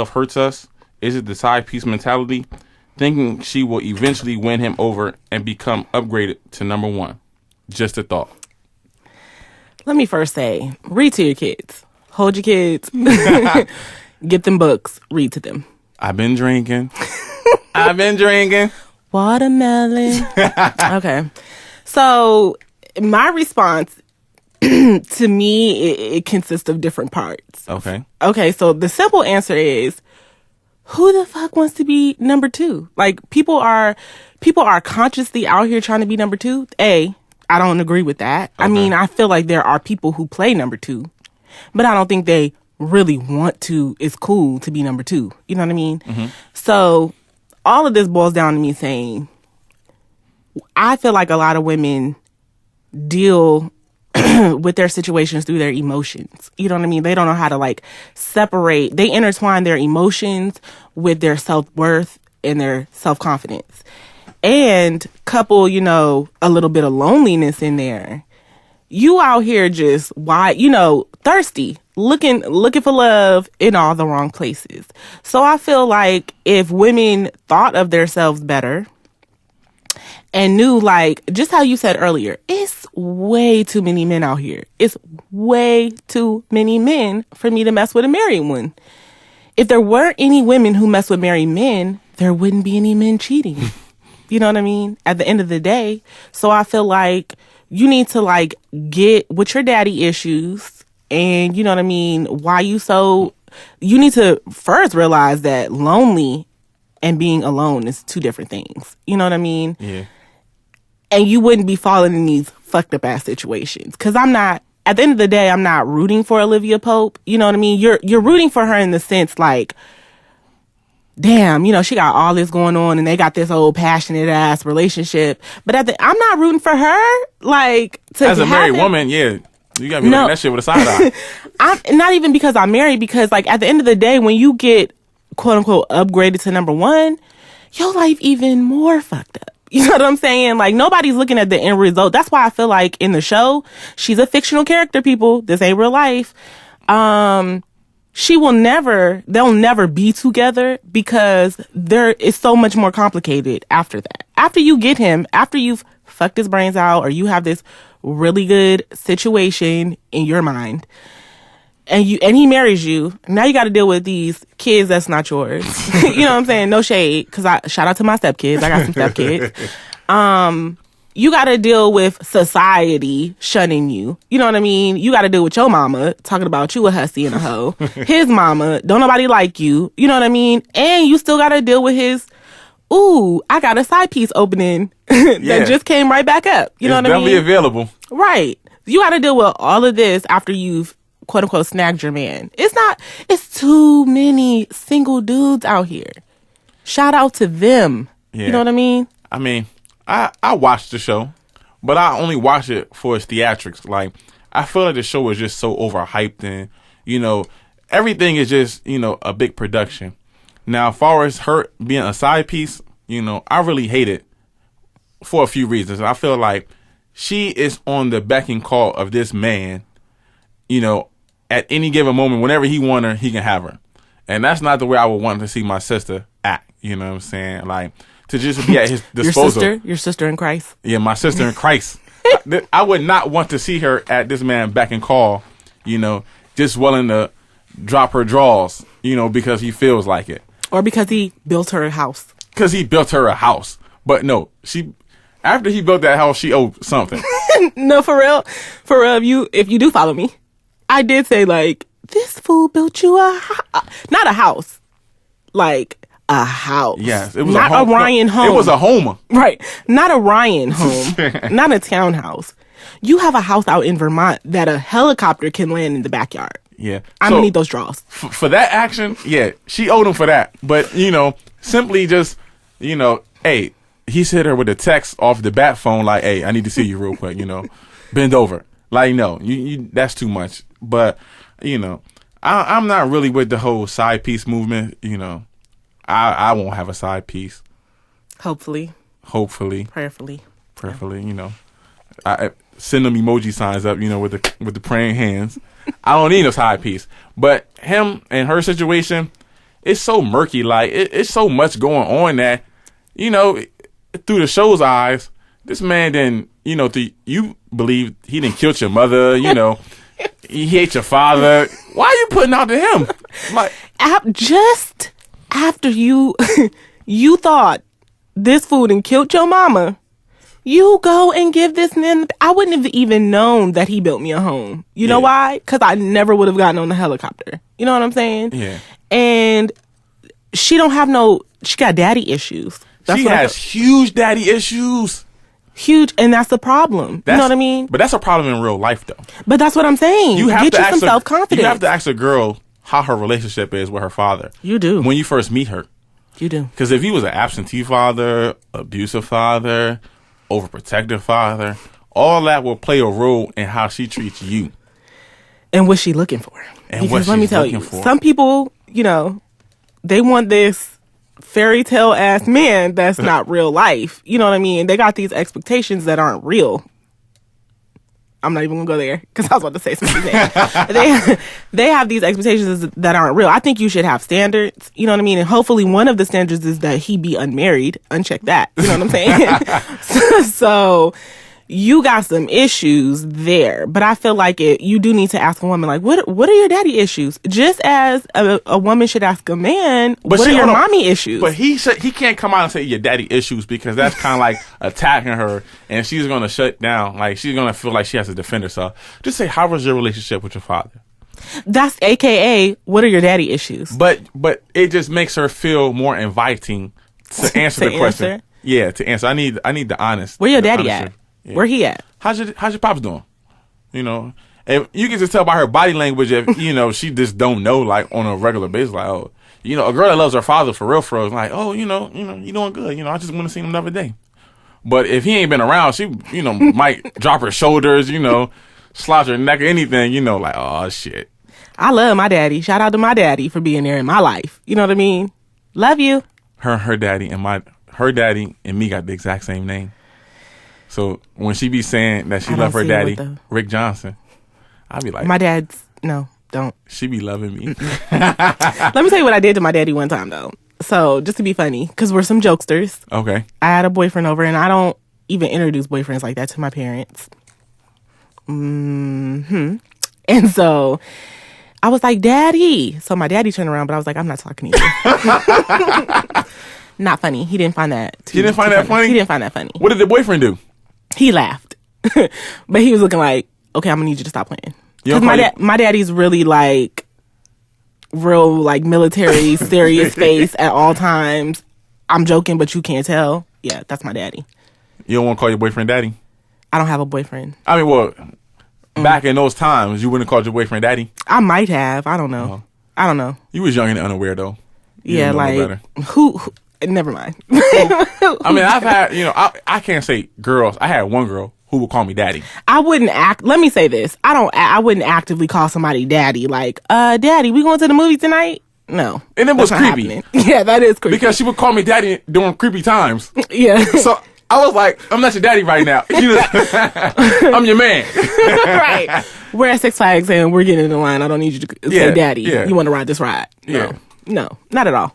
Speaker 2: hurts us? Is it the side piece mentality? Thinking she will eventually win him over and become upgraded to number one. Just a thought.
Speaker 1: Let me first say, read to your kids. Hold your kids. Get them books. Read to them.
Speaker 2: I've been drinking.
Speaker 1: Watermelon. Okay. So my response to me, it consists of different parts. Okay. So the simple answer is, who the fuck wants to be number two? Like, people are consciously out here trying to be number two. I don't agree with that. Okay. I mean, I feel like there are people who play number two, but I don't think they really want to. It's cool to be number two. You know what I mean? Mm-hmm. So all of this boils down to me saying, I feel like a lot of women deal with their situations through their emotions. You know what I mean? They don't know how to, like, separate. They intertwine their emotions with their self-worth and their self-confidence. And couple, a little bit of loneliness in there. You out here just, thirsty, looking for love in all the wrong places. So I feel like if women thought of themselves better and knew, like, just how you said earlier, it's way too many men out here. It's way too many men for me to mess with a married one. If there weren't any women who mess with married men, there wouldn't be any men cheating. You know what I mean? At the end of the day. So I feel like you need to, like, get with your daddy issues and, you know what I mean? You need to first realize that lonely and being alone is two different things. You know what I mean?
Speaker 2: Yeah.
Speaker 1: And you wouldn't be falling in these fucked up ass situations. Because I'm not, at the end of the day, I'm not rooting for Olivia Pope. You know what I mean? You're rooting for her in the sense like, damn, you know, she got all this going on and they got this old passionate ass relationship. But I'm not rooting for her. Like,
Speaker 2: as a married woman, yeah, you gotta be looking at that shit with a side eye.
Speaker 1: I'm not even because I'm married, because like at the end of the day, when you get quote unquote upgraded to number one, your life even more fucked up. You know what I'm saying? Like, nobody's looking at the end result. That's why I feel like in the show, she's a fictional character, people. This ain't real life. They'll never be together because there is so much more complicated after that. After you get him, after you've fucked his brains out, or you have this really good situation in your mind, and he marries you, now you got to deal with these kids that's not yours. You know what I'm saying? No shade, because shout out to my stepkids. I got some stepkids. You got to deal with society shunning you. You know what I mean? You got to deal with your mama talking about you a hussy and a hoe. His mama, don't nobody like you. You know what I mean? And you still got to deal with his, ooh, I got a side piece opening that just came right back up. You know what I mean?
Speaker 2: It's definitely available.
Speaker 1: Right. You got to deal with all of this after you've quote unquote snagged your man. It's too many single dudes out here. Shout out to them. Yeah. You know what I mean?
Speaker 2: I mean, I watched the show, but I only watch it for its theatrics. Like, I feel like the show is just so overhyped, and, you know, everything is just, you know, a big production. Now, as far as her being a side piece, you know, I really hate it for a few reasons. I feel like she is on the beck and call of this man, you know, at any given moment. Whenever he want her, he can have her. And that's not the way I would want to see my sister act. You know what I'm saying? Like, to just be at his disposal.
Speaker 1: Your sister in Christ?
Speaker 2: Yeah, my sister in Christ. I would not want to see her at this man beck and call, you know, just willing to drop her draws, you know, because he feels like it.
Speaker 1: Or because he built her a house.
Speaker 2: Because he built her a house. But no, after he built that house, she owed something.
Speaker 1: No, for real. For real, if you do follow me, I did say, like, this fool built you not a house, like a house.
Speaker 2: Yes, it was
Speaker 1: not a Ryan home.
Speaker 2: It was a home.
Speaker 1: Right. Not a Ryan home. Not a townhouse. You have a house out in Vermont that a helicopter can land in the backyard.
Speaker 2: Yeah.
Speaker 1: I'm going to need those draws.
Speaker 2: For that action, yeah, she owed him for that. But, you know, simply just, you know, hey, he's hit her with a text off the bat phone like, hey, I need to see you real quick, you know. Bend over. Like, no, you that's too much. But, you know, I'm not really with the whole side piece movement, you know. I won't have a side piece.
Speaker 1: Hopefully.
Speaker 2: Prayerfully, you know. I send them emoji signs up, you know, with the praying hands. I don't need no side piece. But him and her situation, it's so murky. Like, it's so much going on that, you know, through the show's eyes, this man didn't, you know, you believe he didn't kill your mother, you know. He hates your father. Why are you putting out to him? Like,
Speaker 1: just after you thought this fool done killed your mama, you go and give this man. I wouldn't have even known that he built me a home. You know why? Because I never would have gotten on the helicopter. You know what I'm saying?
Speaker 2: Yeah.
Speaker 1: And she got daddy issues.
Speaker 2: She has huge daddy issues.
Speaker 1: Huge, and that's the problem. You know what I mean?
Speaker 2: But that's a problem in real life, though.
Speaker 1: But that's what I'm saying. Get you some self-confidence.
Speaker 2: You have to ask a girl how her relationship is with her father.
Speaker 1: You do.
Speaker 2: When you first meet her.
Speaker 1: You do.
Speaker 2: Because if he was an absentee father, abusive father, overprotective father, all that will play a role in how she treats you.
Speaker 1: And what she looking for. Because let me tell you, some people, you know, they want this fairy tale ass man that's not real life. You know what I mean? They got these expectations that aren't real. I'm not even gonna go there because I was about to say something. They have these expectations that aren't real. I think you should have standards. You know what I mean? And hopefully one of the standards is that he be unmarried. Uncheck that. You know what I'm saying? So you got some issues there, but I feel like you do need to ask a woman, like, what are your daddy issues? Just as a woman should ask a man, what are your mommy issues?
Speaker 2: But he can't come out and say your daddy issues, because that's kind of like attacking her, and she's going to shut down. Like, she's going to feel like she has to defend herself. Just say, how was your relationship with your father?
Speaker 1: That's AKA, what are your daddy issues?
Speaker 2: But it just makes her feel more inviting to answer the question.
Speaker 1: Answer?
Speaker 2: Yeah, to answer. I need the honest.
Speaker 1: Where your
Speaker 2: the
Speaker 1: daddy
Speaker 2: honest
Speaker 1: at?
Speaker 2: Yeah.
Speaker 1: Where he at?
Speaker 2: How's your pops doing? You know, and you can just tell by her body language if she just don't know like on a regular basis. Like, oh, a girl that loves her father for real is like, oh, you doing good. I just want to see him another day. But if he ain't been around, she might drop her shoulders, slouch her neck or anything. Like, oh shit.
Speaker 1: I love my daddy. Shout out to my daddy for being there in my life. You know what I mean? Love you.
Speaker 2: Her daddy and me got the exact same name. So when she be saying that she love her daddy, Rick Johnson, I be like,
Speaker 1: my dad's no, don't.
Speaker 2: She be loving me.
Speaker 1: Let me tell you what I did to my daddy one time though. So just to be funny, because we're some jokesters.
Speaker 2: Okay.
Speaker 1: I had a boyfriend over, and I don't even introduce boyfriends like that to my parents. And so I was like, Daddy. So my daddy turned around, but I was like, I'm not talking to you. Not funny. He didn't find that.
Speaker 2: He didn't find that funny?
Speaker 1: He didn't find that funny.
Speaker 2: What did the boyfriend do?
Speaker 1: He laughed. But he was looking like, okay, I'm going to need you to stop playing. Because my daddy's really like, real like military, serious face at all times. I'm joking, but you can't tell. Yeah, that's my daddy.
Speaker 2: You don't want to call your boyfriend daddy?
Speaker 1: I don't have a boyfriend.
Speaker 2: I mean, well, back in those times, you wouldn't call your boyfriend daddy?
Speaker 1: I might have. I don't know. I don't know.
Speaker 2: You was young and unaware, though.
Speaker 1: Yeah, like, who never mind.
Speaker 2: I mean, I've had, I can't say girls. I had one girl who would call me daddy.
Speaker 1: I wouldn't let me say this. I wouldn't actively call somebody daddy. Like, daddy, we going to the movie tonight? No.
Speaker 2: And it was creepy.
Speaker 1: Happening. Yeah, that is creepy.
Speaker 2: Because she would call me daddy during creepy times.
Speaker 1: Yeah.
Speaker 2: So I was like, I'm not your daddy right now. I'm your man.
Speaker 1: Right. We're at Six Flags and we're getting in the line. I don't need you to say daddy. Yeah. You want to ride this ride? No.
Speaker 2: Yeah.
Speaker 1: No, not at all.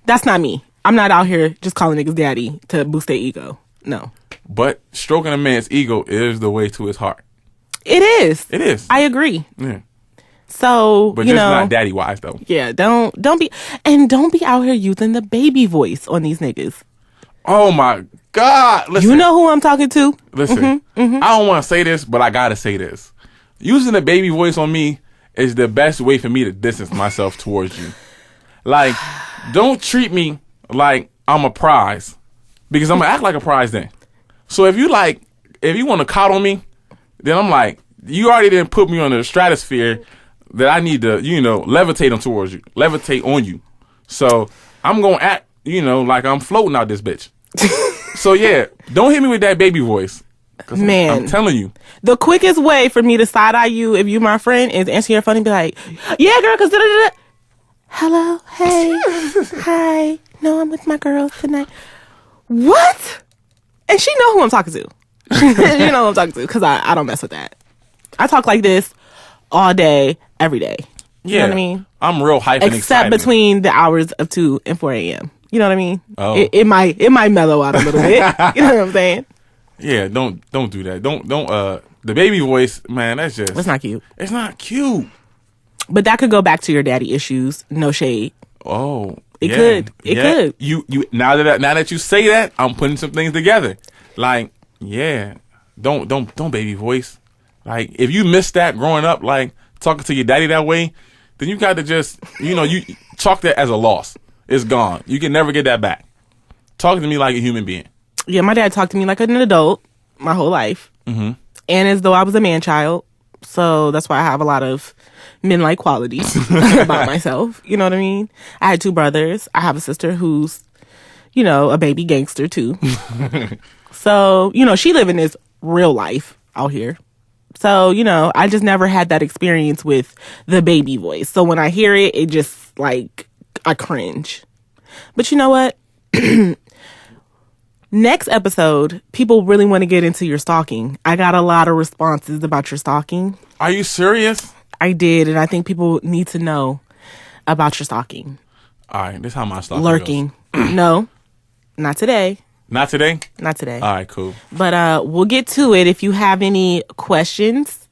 Speaker 1: That's not me. I'm not out here just calling niggas daddy to boost their ego. No.
Speaker 2: But stroking a man's ego is the way to his heart.
Speaker 1: It is.
Speaker 2: It is.
Speaker 1: I agree.
Speaker 2: Yeah.
Speaker 1: So,
Speaker 2: but just not daddy wise though.
Speaker 1: Yeah, don't be out here using the baby voice on these niggas.
Speaker 2: Oh my God. Listen.
Speaker 1: You know who I'm talking to?
Speaker 2: Listen. I don't want to say this, but I gotta say this. Using the baby voice on me is the best way for me to distance myself towards you. Like, don't treat me like I'm a prize, because I'm gonna act like a prize then. So if you want to coddle me, then I'm like, you already didn't put me on the stratosphere that I need to, levitate on you. So I'm gonna act, like I'm floating out this bitch. So yeah, don't hit me with that baby voice.
Speaker 1: Man,
Speaker 2: I'm telling you,
Speaker 1: the quickest way for me to side eye you if you my friend is answer your phone and be like, yeah, girl, cause da-da-da-da. Hello, hey, hi. No, I'm with my girls tonight. What? And she know who I'm talking to. She know who I'm talking to, because I don't mess with that. I talk like this all day, every day. You know what I mean?
Speaker 2: I'm real hype and
Speaker 1: except
Speaker 2: excited.
Speaker 1: Between the hours of 2 and 4 a.m. You know what I mean?
Speaker 2: Oh.
Speaker 1: It might mellow out a little bit. You know what I'm saying?
Speaker 2: Yeah, don't do that. Don't the baby voice, man, that's
Speaker 1: not cute.
Speaker 2: It's not cute.
Speaker 1: But that could go back to your daddy issues. No shade.
Speaker 2: Oh.
Speaker 1: It could. It could.
Speaker 2: You now that you say that, I'm putting some things together. Like, yeah. Don't baby voice. Like, if you missed that growing up, like talking to your daddy that way, then you got to just, you chalk that as a loss. It's gone. You can never get that back. Talk to me like a human being. Yeah,
Speaker 1: my dad talked to me like an adult my whole life.
Speaker 2: Mm-hmm.
Speaker 1: And as though I was a man child. So that's why I have a lot of men-like qualities about myself. You know what I mean? I had 2 brothers. I have a sister who's, a baby gangster too. So, she living this real life out here. So, I just never had that experience with the baby voice. So when I hear it, it just like, I cringe. But you know what? Next episode, people really want to get into your stalking. I got a lot of responses about your stalking.
Speaker 2: Are you serious?
Speaker 1: I did, and I think people need to know about your stalking.
Speaker 2: All right, this is how my stalking
Speaker 1: lurking. No, not today.
Speaker 2: Not today?
Speaker 1: Not today.
Speaker 2: All right, cool.
Speaker 1: But we'll get to it. If you have any questions.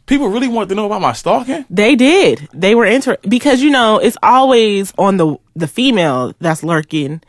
Speaker 2: People really want to know about my stalking?
Speaker 1: They did. They were interested. Because, it's always on the female that's lurking.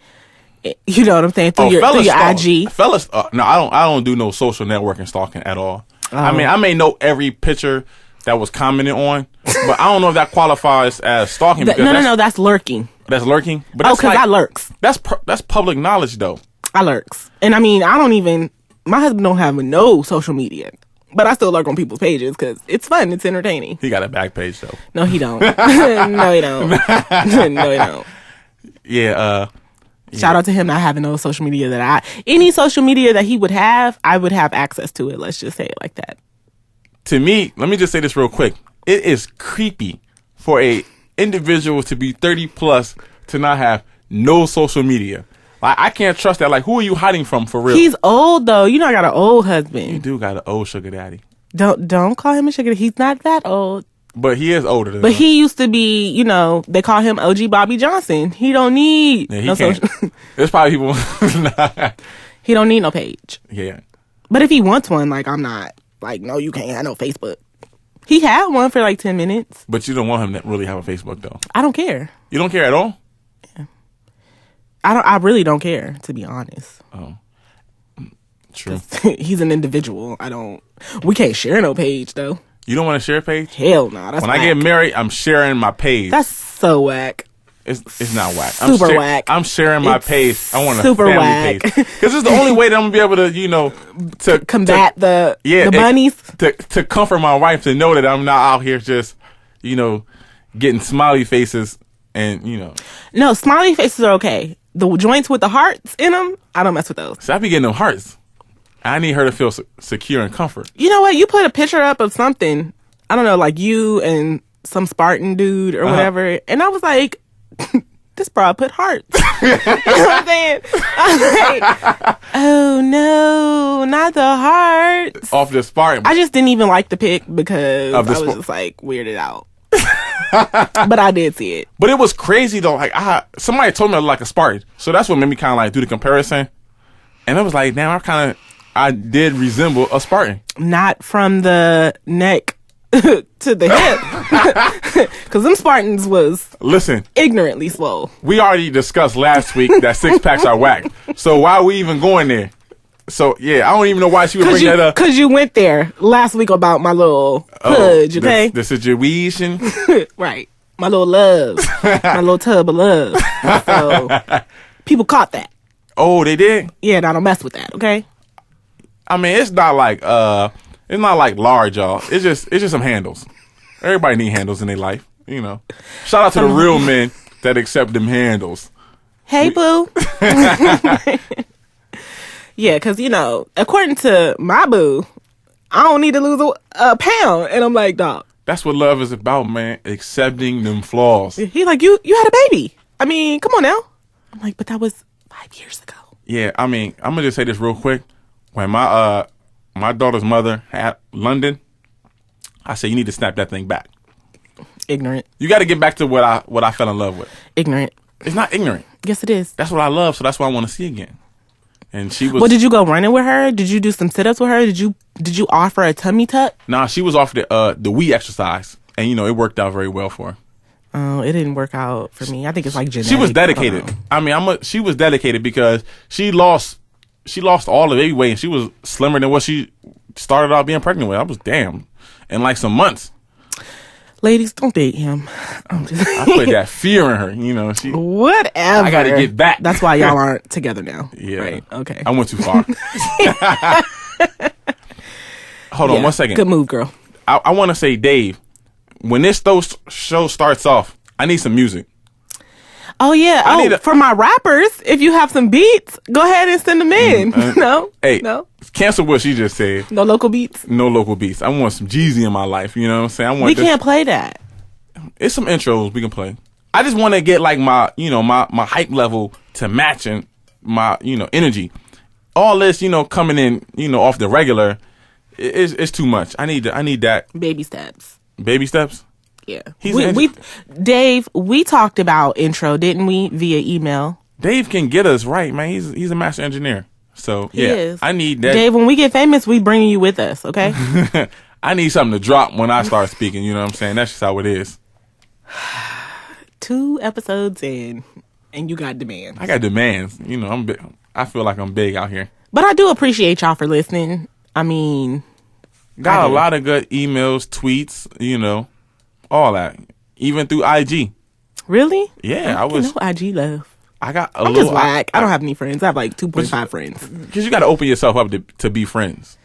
Speaker 1: You know what I'm saying? Through your IG.
Speaker 2: Fellas, no, I don't do no social networking stalking at all. I mean, I may know every picture that was commented on, But I don't know if that qualifies as stalking.
Speaker 1: No, that's lurking.
Speaker 2: That's lurking. But that's
Speaker 1: because I lurks.
Speaker 2: That's public knowledge, though.
Speaker 1: I lurks, and I mean, I don't even. My husband don't have no social media, but I still lurk on people's pages because it's fun. It's entertaining.
Speaker 2: He got a back page though.
Speaker 1: No, he don't. No, he don't. No, he don't.
Speaker 2: Yeah.
Speaker 1: Shout out to him not having no social media any social media that he would have, I would have access to it. Let's just say it like that.
Speaker 2: To me, let me just say this real quick. It is creepy for a individual to be 30 plus to not have no social media. Like, I can't trust that. Like, who are you hiding from for real?
Speaker 1: He's old though. You know, I got an old husband.
Speaker 2: You do got an old sugar daddy.
Speaker 1: Don't call him a sugar daddy. He's not that old.
Speaker 2: But he is older than
Speaker 1: But he used to be, you know, they call him OG Bobby Johnson. He don't need
Speaker 2: no social. There's probably people.
Speaker 1: He don't need no page.
Speaker 2: Yeah.
Speaker 1: But if he wants one, like, I'm not like, no, you can't have no Facebook. He had one for like 10 minutes.
Speaker 2: But you don't want him to really have a Facebook though.
Speaker 1: I don't care.
Speaker 2: You don't care at all?
Speaker 1: Yeah. I really don't care, to be honest.
Speaker 2: Oh. True.
Speaker 1: He's an individual. We can't share no page though.
Speaker 2: You don't want to share a page?
Speaker 1: Hell no. That's
Speaker 2: when
Speaker 1: whack.
Speaker 2: I get married, I'm sharing my page.
Speaker 1: That's so whack.
Speaker 2: It's not whack.
Speaker 1: Super whack.
Speaker 2: I'm sharing my page. I want a
Speaker 1: super
Speaker 2: family
Speaker 1: whack.
Speaker 2: page because it's the only way that I'm gonna be able to, you know, to
Speaker 1: combat the bunnies.
Speaker 2: To comfort my wife to know that I'm not out here just, you know, getting smiley faces and, you know.
Speaker 1: No, smiley faces are okay. The joints with the hearts in them, I don't mess with those.
Speaker 2: So I be getting them hearts. I need her to feel secure and comfort.
Speaker 1: You know what? You put a picture up of something. I don't know, like you and some Spartan dude or whatever. And I was like, this bra put hearts. You know what I'm saying? I was like, oh no, not the hearts.
Speaker 2: Off the Spartan.
Speaker 1: I just didn't even like the pic because I was just like weirded out. But I did see it.
Speaker 2: But it was crazy though. Like somebody told me I looked like a Spartan. So that's what made me kind of like do the comparison. And I was like, damn, I did resemble a Spartan.
Speaker 1: Not from the neck to the hip. Because them Spartans was ignorantly swole.
Speaker 2: We already discussed last week that 6-packs are whack. So why are we even going there? So, yeah, I don't even know why she would bring that up.
Speaker 1: Because you went there last week about my little pudge, okay?
Speaker 2: The situation.
Speaker 1: Right. My little love. My little tub of love. So, people caught that.
Speaker 2: Oh, they did?
Speaker 1: Yeah, and I don't mess with that, okay?
Speaker 2: I mean, it's not like large, y'all. It's just some handles. Everybody need handles in their life, you know. Shout out to the real men that accept them handles.
Speaker 1: Hey, boo. Yeah, because, you know, according to my boo, I don't need to lose a pound. And I'm like, dog.
Speaker 2: That's what love is about, man. Accepting them flaws.
Speaker 1: He's like, you had a baby. I mean, come on now. I'm like, but that was 5 years ago.
Speaker 2: Yeah, I mean, I'm going to just say this real quick. When my daughter's mother had London, I said, you need to snap that thing back.
Speaker 1: Ignorant.
Speaker 2: You got to get back to what I fell in love with.
Speaker 1: Ignorant.
Speaker 2: It's not ignorant.
Speaker 1: Yes, it is.
Speaker 2: That's what I love, so that's what I want to see again. And she was.
Speaker 1: Well, did you go running with her? Did you do some sit-ups with her? Did you offer a tummy tuck?
Speaker 2: Nah, she was off the Wii exercise, and you know it worked out very well for her.
Speaker 1: Oh, it didn't work out for me. I think it's like genetic.
Speaker 2: She was dedicated. I mean, she was dedicated because she lost all the baby weight, and she was slimmer than what she started out being pregnant with. I was damn, in like some months.
Speaker 1: Ladies, don't date him.
Speaker 2: I put that fear in her, you know.
Speaker 1: Whatever.
Speaker 2: I got to get back.
Speaker 1: That's why y'all aren't together now.
Speaker 2: Yeah.
Speaker 1: Right. Okay.
Speaker 2: I went too far. Hold on 1 second.
Speaker 1: Good move, girl.
Speaker 2: I want to say, Dave, when this show starts off, I need some music.
Speaker 1: Oh, yeah. For my rappers, if you have some beats, go ahead and send them in. No?
Speaker 2: Hey,
Speaker 1: no?
Speaker 2: Cancel what she just said.
Speaker 1: No local beats?
Speaker 2: No local beats. I want some Jeezy in my life. You know what I'm saying?
Speaker 1: We can't play that.
Speaker 2: It's some intros we can play. I just want to get like my hype level to matching my, energy. All this, coming in, off the regular, it's too much. I need that.
Speaker 1: Baby steps.
Speaker 2: Baby steps?
Speaker 1: Yeah. Dave, we talked about intro, didn't we, via email?
Speaker 2: Dave can get us right, man. He's a master engineer. So,
Speaker 1: he is.
Speaker 2: I need that.
Speaker 1: Dave, when we get famous, we bringing you with us, okay?
Speaker 2: I need something to drop when I start speaking, you know what I'm saying? That's just how it is.
Speaker 1: 2 episodes in, and you got demands.
Speaker 2: I got demands. I'm big. I feel like I'm big out here.
Speaker 1: But I do appreciate y'all for listening. I mean...
Speaker 2: Got a lot of good emails, tweets, all that, even through IG.
Speaker 1: Really?
Speaker 2: Yeah, I
Speaker 1: I
Speaker 2: was.
Speaker 1: no IG love.
Speaker 2: I got a
Speaker 1: I'm
Speaker 2: little.
Speaker 1: just whack. I don't have any friends. I have like 2.5 friends.
Speaker 2: Because you got to open yourself up to be friends.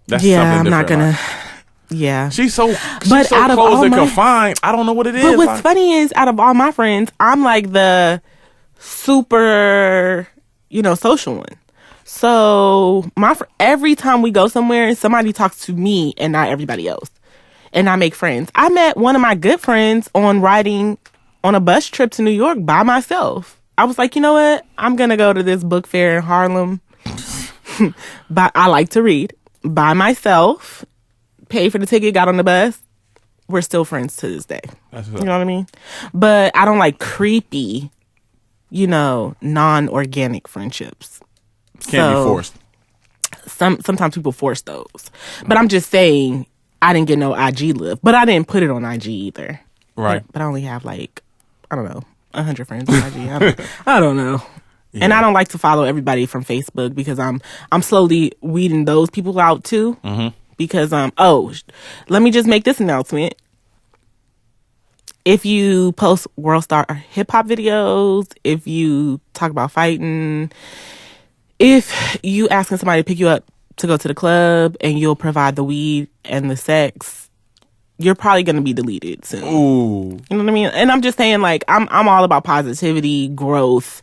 Speaker 2: That's
Speaker 1: Yeah,
Speaker 2: something
Speaker 1: I'm not
Speaker 2: different,
Speaker 1: gonna.
Speaker 2: like.
Speaker 1: Yeah.
Speaker 2: She's so
Speaker 1: But out of
Speaker 2: closed
Speaker 1: all
Speaker 2: and
Speaker 1: my-
Speaker 2: confined. I don't know what it is.
Speaker 1: But what's
Speaker 2: like,
Speaker 1: funny is, out of all my friends, I'm like the super, social one. So every time we go somewhere, somebody talks to me and not everybody else, and I make friends. I met one of my good friends on riding on a bus trip to New York by myself. I was like, you know what? I'm gonna go to this book fair in Harlem. But I like to read by myself. Paid for the ticket, got on the bus. We're still friends to this day.
Speaker 2: That's
Speaker 1: You know what I mean? But I don't like creepy, non-organic friendships.
Speaker 2: can't be forced.
Speaker 1: Sometimes people force those. But I'm just saying, I didn't get no IG love. But I didn't put it on IG either.
Speaker 2: Right.
Speaker 1: But I only have 100 friends on IG. I don't know.
Speaker 2: Yeah.
Speaker 1: And I don't like to follow everybody from Facebook because I'm slowly weeding those people out too. Mm-hmm. Because let me just make this announcement. If you post world star hip hop videos, if you talk about fighting, if you asking somebody to pick you up to go to the club and you'll provide the weed and the sex, you're probably going to be deleted soon.
Speaker 2: Ooh.
Speaker 1: You know what I mean? And I'm just saying, I'm all about positivity, growth.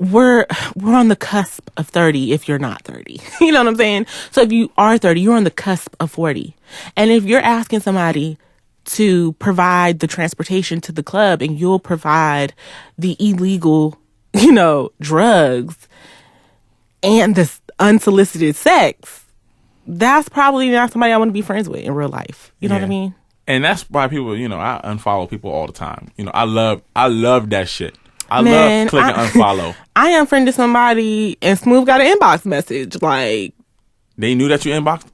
Speaker 1: We're on the cusp of 30 if you're not 30. You know what I'm saying? So if you are 30, you're on the cusp of 40. And if you're asking somebody to provide the transportation to the club and you'll provide the illegal, drugs and the unsolicited sex, that's probably not somebody I want to be friends with in real life. You know what I mean?
Speaker 2: And that's why people, I unfollow people all the time. I love that shit. I love clicking unfollow.
Speaker 1: I unfriended somebody and Smooth got an inbox message. Like,
Speaker 2: they knew that you inboxed.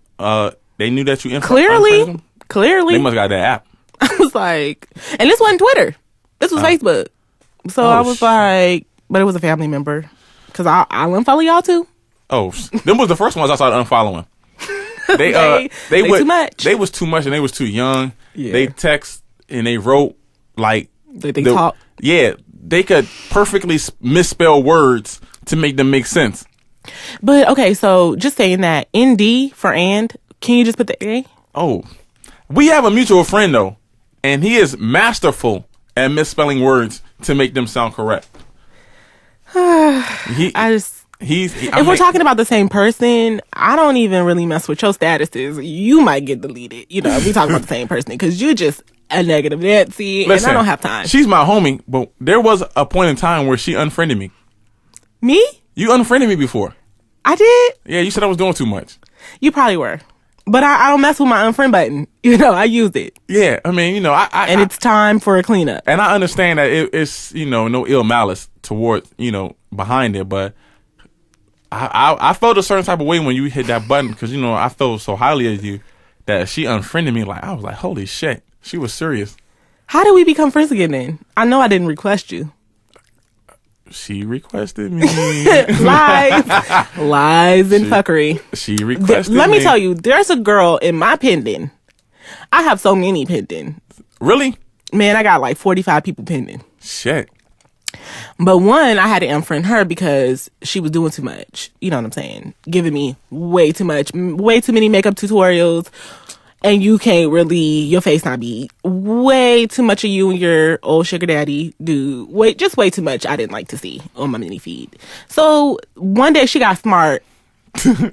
Speaker 2: They knew that you unfriended them?
Speaker 1: Clearly.
Speaker 2: They must got that app.
Speaker 1: I was like, and this wasn't Twitter. This was Facebook. So I was like, but it was a family member. Because I'll unfollow y'all too.
Speaker 2: Oh, them was the first ones I started unfollowing. They
Speaker 1: too much.
Speaker 2: They was too much and they was too young.
Speaker 1: Yeah.
Speaker 2: They text and they wrote like
Speaker 1: They talk.
Speaker 2: Yeah, they could perfectly misspell words to make them make sense.
Speaker 1: But okay, so just saying that ND for and, can you just put the A?
Speaker 2: Oh, we have a mutual friend though, and he is masterful at misspelling words to make them sound correct.
Speaker 1: If we're talking about the same person, I don't even really mess with your statuses. You might get deleted, if we talk about the same person, because you're just a negative Nancy,
Speaker 2: Listen,
Speaker 1: and I don't have time.
Speaker 2: She's my homie, but there was a point in time where she unfriended me.
Speaker 1: Me?
Speaker 2: You unfriended me before.
Speaker 1: I did?
Speaker 2: Yeah, you said I was doing too much.
Speaker 1: You probably were. But I don't mess with my unfriend button. I used it.
Speaker 2: Yeah, I mean,
Speaker 1: and it's time for a cleanup.
Speaker 2: And I understand that it's, no ill malice towards, behind it, but I felt a certain type of way when you hit that button because, I felt so highly of you that she unfriended me. Like, I was like, holy shit. She was serious.
Speaker 1: How did we become friends again then? I know I didn't request you.
Speaker 2: She requested me.
Speaker 1: Lies and fuckery.
Speaker 2: She requested me.
Speaker 1: Let me tell you, there's a girl in my pending. I have so many pending.
Speaker 2: Really?
Speaker 1: Man, I got like 45 people pending.
Speaker 2: Shit.
Speaker 1: But one, I had to unfriend her because she was doing too much. You know what I'm saying? Giving me way too much, way too many makeup tutorials. And you can't really, your face not be way too much of you and your old sugar daddy dude. Just way too much I didn't like to see on my mini feed. So one day she got smart.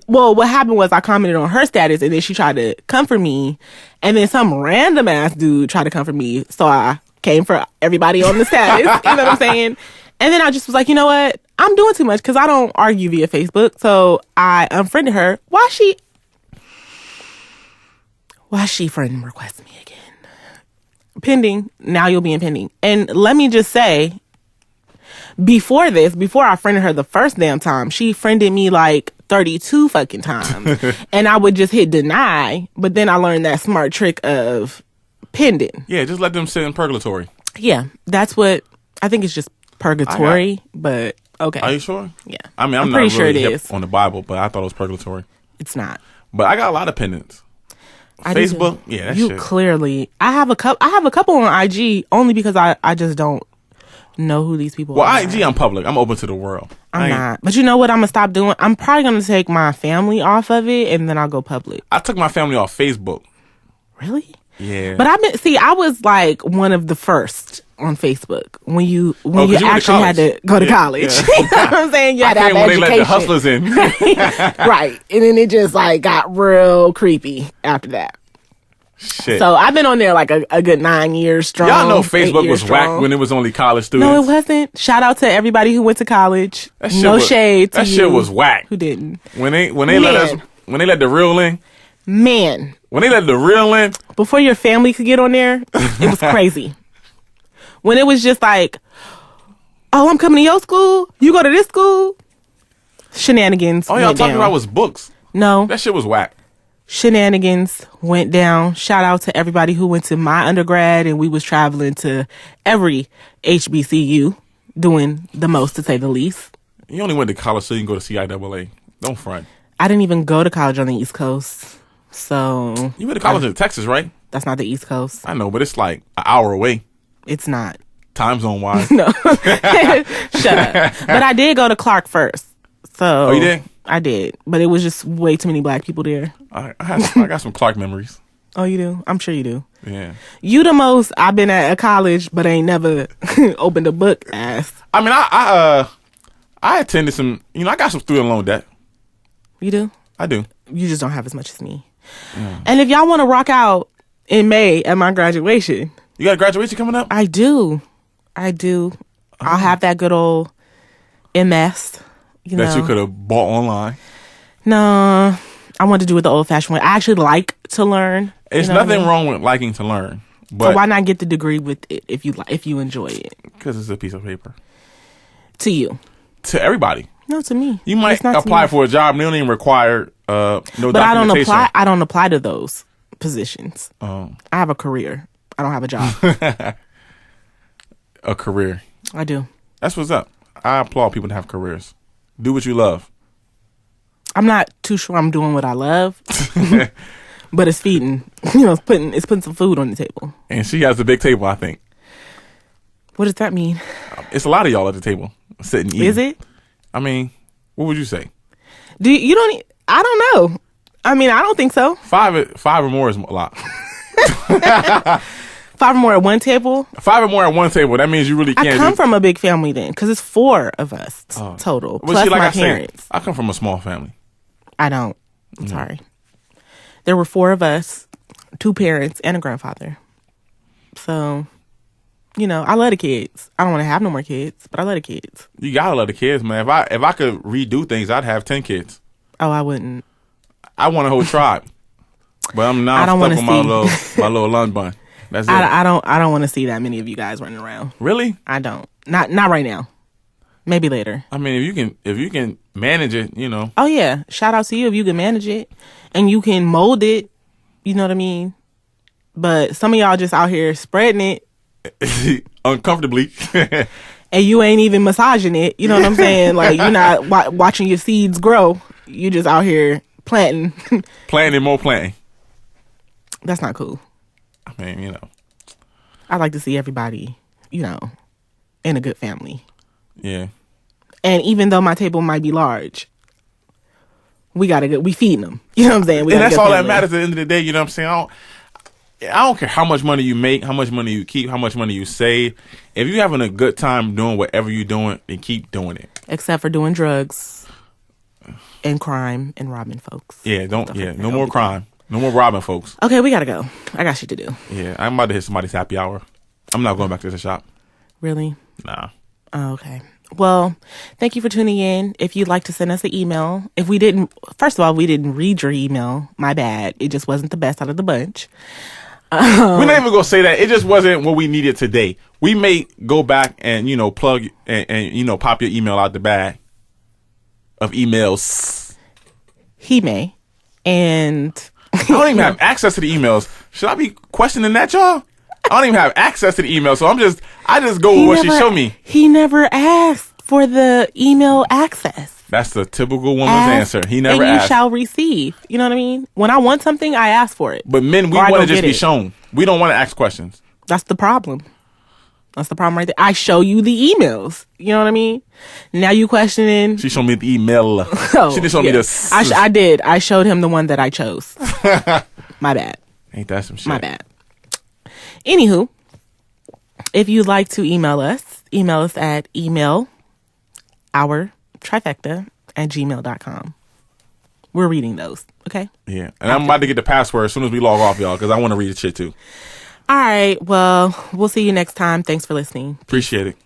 Speaker 1: Well, what happened was I commented on her status and then she tried to comfort me. And then some random ass dude tried to comfort me. So I came for everybody on the status. You know what I'm saying? And then I just was like, you know what? I'm doing too much because I don't argue via Facebook. So I unfriended her. Why she friend request me again? Pending. Now you'll be in pending. And let me just say, before I friended her the first damn time, she friended me like 32 fucking times. And I would just hit deny. But then I learned that smart trick of pending.
Speaker 2: Yeah, just let them sit in purgatory.
Speaker 1: Yeah, that's what, I think it's just purgatory, but okay.
Speaker 2: Are you sure?
Speaker 1: Yeah.
Speaker 2: I mean, I'm not
Speaker 1: pretty sure
Speaker 2: really
Speaker 1: it
Speaker 2: hip
Speaker 1: is.
Speaker 2: on the Bible, but I thought it was purgatory.
Speaker 1: It's not.
Speaker 2: But I got a lot of pendants. Facebook, yeah, that
Speaker 1: you
Speaker 2: shit.
Speaker 1: clearly. I have a couple on IG only because I just don't know who these people
Speaker 2: Well,
Speaker 1: are.
Speaker 2: IG, I'm public. I'm open to the world.
Speaker 1: I'm not. But you know what I'm going to stop doing? I'm probably going to take my family off of it and then I'll go public.
Speaker 2: I took my family off Facebook.
Speaker 1: Really?
Speaker 2: Yeah.
Speaker 1: But I was like one of the first on Facebook when you actually had to go to college.
Speaker 2: Yeah.
Speaker 1: You know what I'm saying? You had to have
Speaker 2: when
Speaker 1: education.
Speaker 2: they let the hustlers in.
Speaker 1: Right. And then it just like got real creepy after that.
Speaker 2: Shit.
Speaker 1: So I've been on there like a good 9 years strong.
Speaker 2: Y'all know Facebook was
Speaker 1: strong.
Speaker 2: whack when it was only college students.
Speaker 1: No, it wasn't. Shout out to everybody who went to college.
Speaker 2: That shit
Speaker 1: No
Speaker 2: was,
Speaker 1: shade to
Speaker 2: that
Speaker 1: you
Speaker 2: shit was whack.
Speaker 1: who didn't.
Speaker 2: When they let the real in.
Speaker 1: Man.
Speaker 2: When they let the real in.
Speaker 1: Before your family could get on there, it was crazy. When it was just like, oh, I'm coming to your school. You go to this school. Shenanigans.
Speaker 2: All y'all
Speaker 1: went
Speaker 2: talking
Speaker 1: down.
Speaker 2: about was books.
Speaker 1: No.
Speaker 2: That shit was whack.
Speaker 1: Shenanigans went down. Shout out to everybody who went to my undergrad, and we was traveling to every HBCU, doing the most to say the least.
Speaker 2: You only went to college so you can go to CIAA. Don't front.
Speaker 1: I didn't even go to college on the East Coast, so
Speaker 2: You went to college in Texas, right?
Speaker 1: that's not the East Coast.
Speaker 2: I know, but it's like an hour away,
Speaker 1: It's not.
Speaker 2: time zone wise.
Speaker 1: No. Shut up. But I did go to Clark first. So
Speaker 2: Oh, you did?
Speaker 1: I did, but it was just way too many black people there.
Speaker 2: I got some Clark memories.
Speaker 1: Oh, you do? I'm sure you do.
Speaker 2: Yeah.
Speaker 1: You the most I've been at a college, but ain't never opened a book ass.
Speaker 2: I mean, I attended some. You know, I got some student loan debt.
Speaker 1: You do?
Speaker 2: I do.
Speaker 1: You just don't have as much as me. And if y'all want to rock out in May at my graduation,
Speaker 2: You got a graduation coming up?
Speaker 1: I do. I'll have that good old MS. You
Speaker 2: That
Speaker 1: know.
Speaker 2: you could have bought online.
Speaker 1: No, I want to do it the old-fashioned way. I actually like to learn.
Speaker 2: There's
Speaker 1: you know what I
Speaker 2: nothing
Speaker 1: mean?
Speaker 2: wrong with liking to learn,
Speaker 1: So
Speaker 2: but
Speaker 1: why not get the degree with it if you enjoy it?
Speaker 2: because it's a piece of paper
Speaker 1: To you,
Speaker 2: to everybody.
Speaker 1: no, to me.
Speaker 2: You might
Speaker 1: It's not to
Speaker 2: apply
Speaker 1: me.
Speaker 2: for a job and they don't even require no
Speaker 1: but I don't
Speaker 2: documentation.
Speaker 1: apply. I don't apply to those positions.
Speaker 2: Oh.
Speaker 1: I have a career. I don't have a job.
Speaker 2: A career.
Speaker 1: I do.
Speaker 2: That's what's up. I applaud people to have careers. Do what you love.
Speaker 1: I'm not too sure I'm doing what I love, but it's feeding. You know, it's putting some food on the table.
Speaker 2: And she has a big table, I think.
Speaker 1: What does that mean?
Speaker 2: It's a lot of y'all at the table sitting eating.
Speaker 1: Is it?
Speaker 2: I mean, what would you say?
Speaker 1: You don't? I don't know. I mean, I don't think so.
Speaker 2: Five or more is a lot.
Speaker 1: 5 or more at one table.
Speaker 2: 5 or more at one table. That means you really can't.
Speaker 1: I come from a big family then, because it's 4 of us total,
Speaker 2: Well,
Speaker 1: plus
Speaker 2: see, like
Speaker 1: my
Speaker 2: I
Speaker 1: parents.
Speaker 2: Say, I come from a small family.
Speaker 1: I don't. I'm sorry. There were 4 of us, 2 parents, and a grandfather. So, you know, I love the kids. I don't want to have no more kids, but I love the kids.
Speaker 2: You gotta love the kids, man. If I could redo things, I'd have 10 kids.
Speaker 1: Oh, I wouldn't.
Speaker 2: I want a whole tribe, but I'm
Speaker 1: I don't
Speaker 2: stuck
Speaker 1: wanna
Speaker 2: with
Speaker 1: see.
Speaker 2: my little lunch bun. That's it.
Speaker 1: I don't want to see that many of you guys running around.
Speaker 2: Really?
Speaker 1: I don't. Not right now. Maybe later.
Speaker 2: I mean, if you can manage it, you know.
Speaker 1: Oh yeah, shout out to you if you can manage it and you can mold it. You know what I mean? But some of y'all just out here spreading it
Speaker 2: Uncomfortably.
Speaker 1: and you ain't even massaging it. You know what I'm saying? Like you're not watching your seeds grow. You just out here planting.
Speaker 2: Planting more planting.
Speaker 1: That's not cool.
Speaker 2: I mean, you know.
Speaker 1: I like to see everybody, you know, in a good family.
Speaker 2: Yeah.
Speaker 1: And even though my table might be large, we feeding them. You know what I'm saying?
Speaker 2: And that's all that matters at the end of the day. You know what I'm saying? I don't care how much money you make, how much money you keep, how much money you save. If you're having a good time doing whatever you're doing, then keep doing it.
Speaker 1: Except for doing drugs and crime and robbing folks.
Speaker 2: Yeah, no
Speaker 1: Like
Speaker 2: more crime. No more robbing folks.
Speaker 1: Okay, we gotta go. I got shit to do.
Speaker 2: Yeah, I'm about to hit somebody's happy hour. I'm not going back to the shop.
Speaker 1: Really?
Speaker 2: Nah.
Speaker 1: Oh, okay. Well, thank you for tuning in. If you'd like to send us an email, first of all, we didn't read your email. My bad. It just wasn't the best out of the bunch.
Speaker 2: We're not even going to say that. It just wasn't what we needed today. We may go back and, you know, plug and you know, pop your email out the bag of emails.
Speaker 1: He may. And
Speaker 2: I don't even have access to the emails. Should I be questioning that, y'all? I don't even have access to the email, so I just go with what she showed me.
Speaker 1: He never asked for the email access.
Speaker 2: That's the typical woman's
Speaker 1: Ask,
Speaker 2: answer. He never
Speaker 1: and you
Speaker 2: asked.
Speaker 1: shall receive. You know what I mean? When I want something, I ask for it.
Speaker 2: But men, we
Speaker 1: Or I
Speaker 2: want to
Speaker 1: go
Speaker 2: just
Speaker 1: get
Speaker 2: be
Speaker 1: it.
Speaker 2: shown. We don't want to ask questions.
Speaker 1: That's the problem. That's the problem right there. I show you the emails. You know what I mean? Now you questioning.
Speaker 2: She showed me the email.
Speaker 1: Oh,
Speaker 2: She didn't show me
Speaker 1: yeah.
Speaker 2: the.
Speaker 1: I did. I showed him the one that I chose. My bad.
Speaker 2: Ain't that some shit?
Speaker 1: My bad. Anywho, if you'd like to email us at emailhourtrifecta@gmail.com. We're reading those, okay?
Speaker 2: Yeah. And I'm about to get the password as soon as we log off, y'all, because I want to read the shit too.
Speaker 1: All right. Well, we'll see you next time. Thanks for listening.
Speaker 2: Appreciate it.